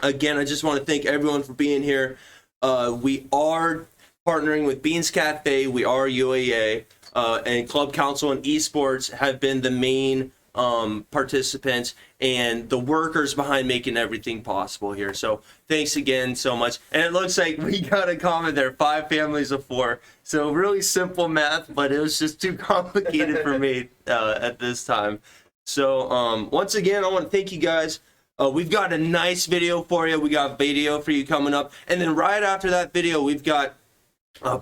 again, I just want to thank everyone for being here. We are partnering with Beans Cafe. We are UAA, and Club Council and Esports have been the main participants and the workers behind making everything possible here. So thanks again so much. And it looks like we got a comment there, 5 families of 4. So really simple math, but it was just too complicated for me at this time. So once again, I want to thank you guys. We've got a nice video for you. We got a video for you coming up. And then right after that video, we've got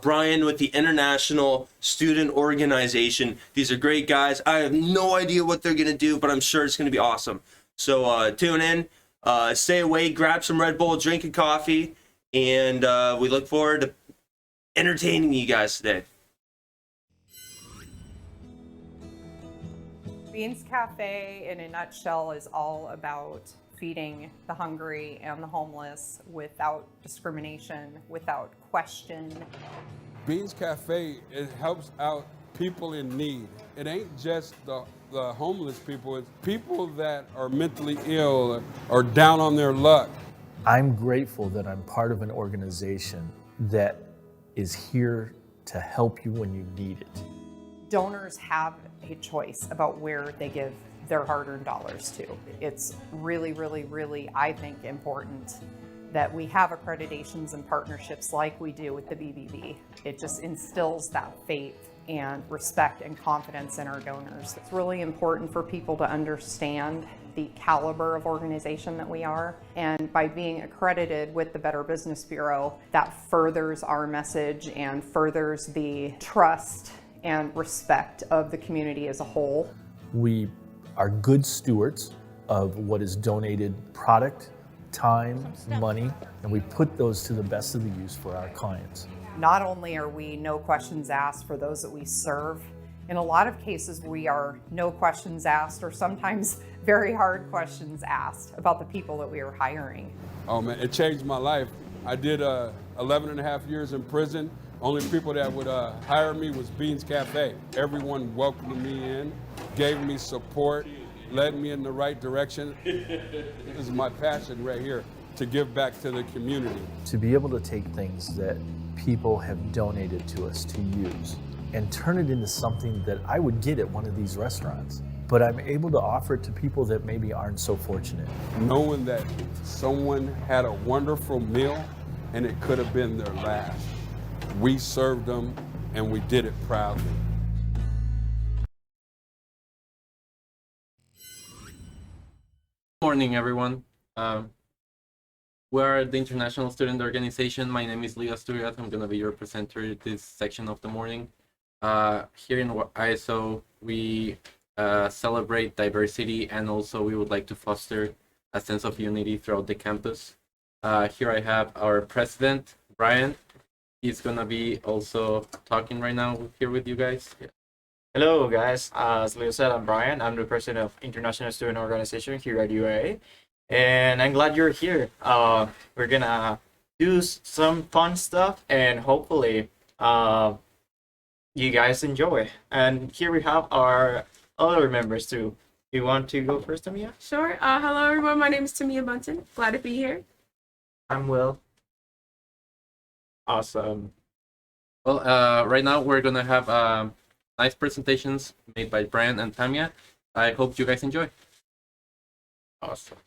Brian with the International Student Organization. These are great guys. I have no idea what they're going to do, but I'm sure it's going to be awesome. So tune in, stay awake, grab some Red Bull, drink a coffee, and we look forward to entertaining you guys today. Beans Cafe, in a nutshell, is all about feeding the hungry and the homeless without discrimination, without question. Beans Cafe, it helps out people in need. It ain't just the homeless people, it's people that are mentally ill or down on their luck. I'm grateful that I'm part of an organization that is here to help you when you need it. Donors have a choice about where they give their hard-earned dollars to. It's really, really, really, I think, important that we have accreditations and partnerships like we do with the BBB. It just instills that faith and respect and confidence in our donors. It's really important for people to understand the caliber of organization that we are. And by being accredited with the Better Business Bureau, that furthers our message and furthers the trust and respect of the community as a whole. We are good stewards of what is donated product, time, money, and we put those to the best of the use for our clients. Not only are we no questions asked for those that we serve, in a lot of cases we are no questions asked, or sometimes very hard questions asked about the people that we are hiring. Oh man, it changed my life. I did 11 and a half years in prison. Only people that would hire me was Beans Cafe. Everyone welcomed me in, gave me support, led me in the right direction. This is my passion right here, to give back to the community. To be able to take things that people have donated to us to use and turn it into something that I would get at one of these restaurants, but I'm able to offer it to people that maybe aren't so fortunate. Knowing that someone had a wonderful meal and it could have been their last. We served them and we did it proudly. Good morning, everyone. We're the International Student Organization. My name is Leo Asturias. I'm going to be your presenter this section of the morning. Here in ISO, we celebrate diversity, and also we would like to foster a sense of unity throughout the campus. Here I have our president, Brian. He's going to be also talking right now here with you guys. Yeah. Hello guys, as Leo said, I'm Brian. I'm the president of International Student Organization here at UAA, and I'm glad you're here. We're gonna do some fun stuff, and hopefully you guys enjoy. And here we have our other members too. You want to go first, Tamia? Sure. Hello, everyone. My name is Tamia Bunton. Glad to be here. I'm Will. Awesome. Well, right now we're gonna have nice presentations made by Brian and Tamia. I hope you guys enjoy. Awesome.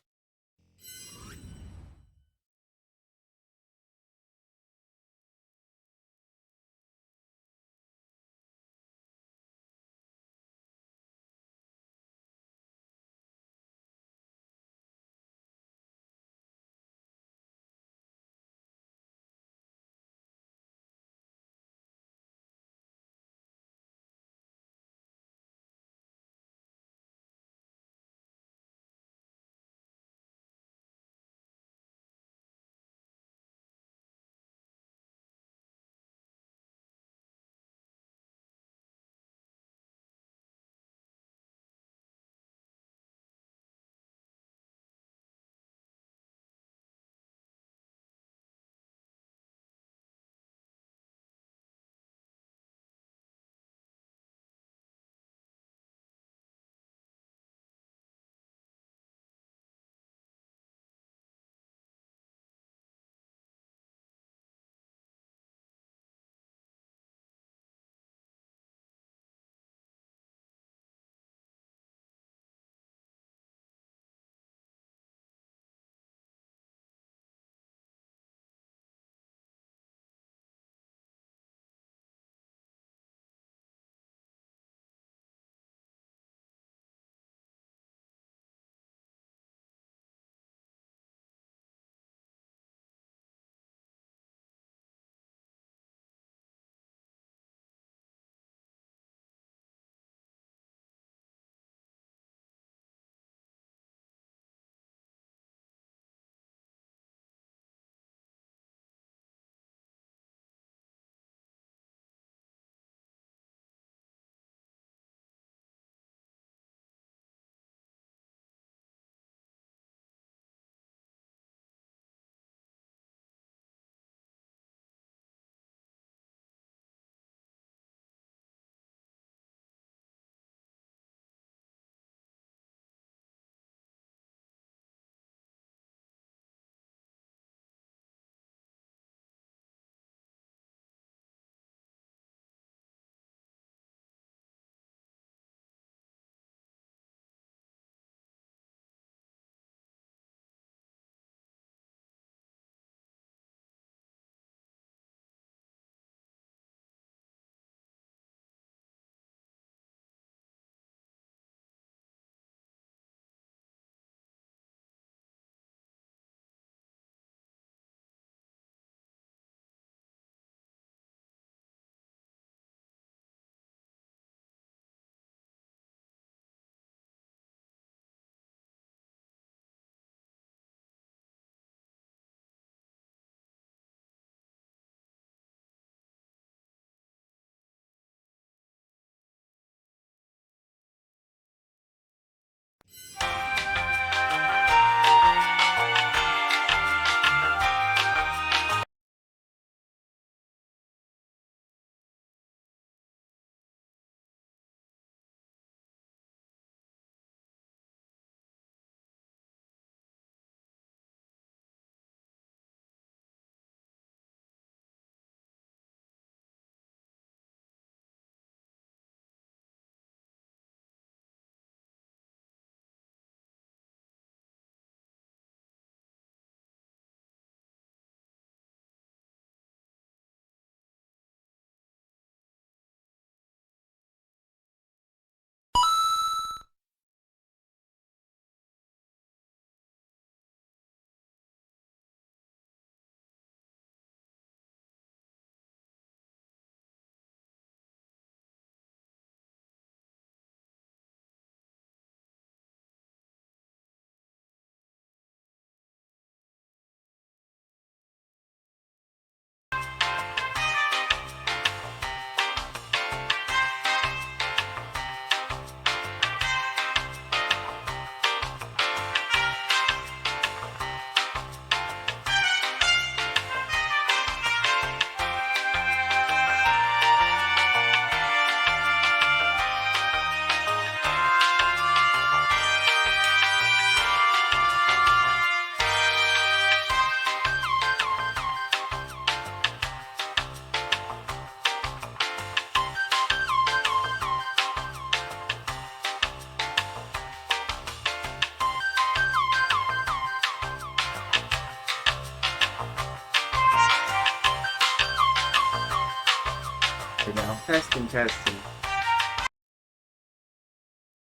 Testing, testing.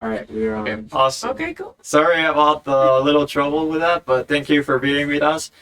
All right, we're on. Okay, awesome. Okay, cool. Sorry about the little trouble with that, but thank you for being with us.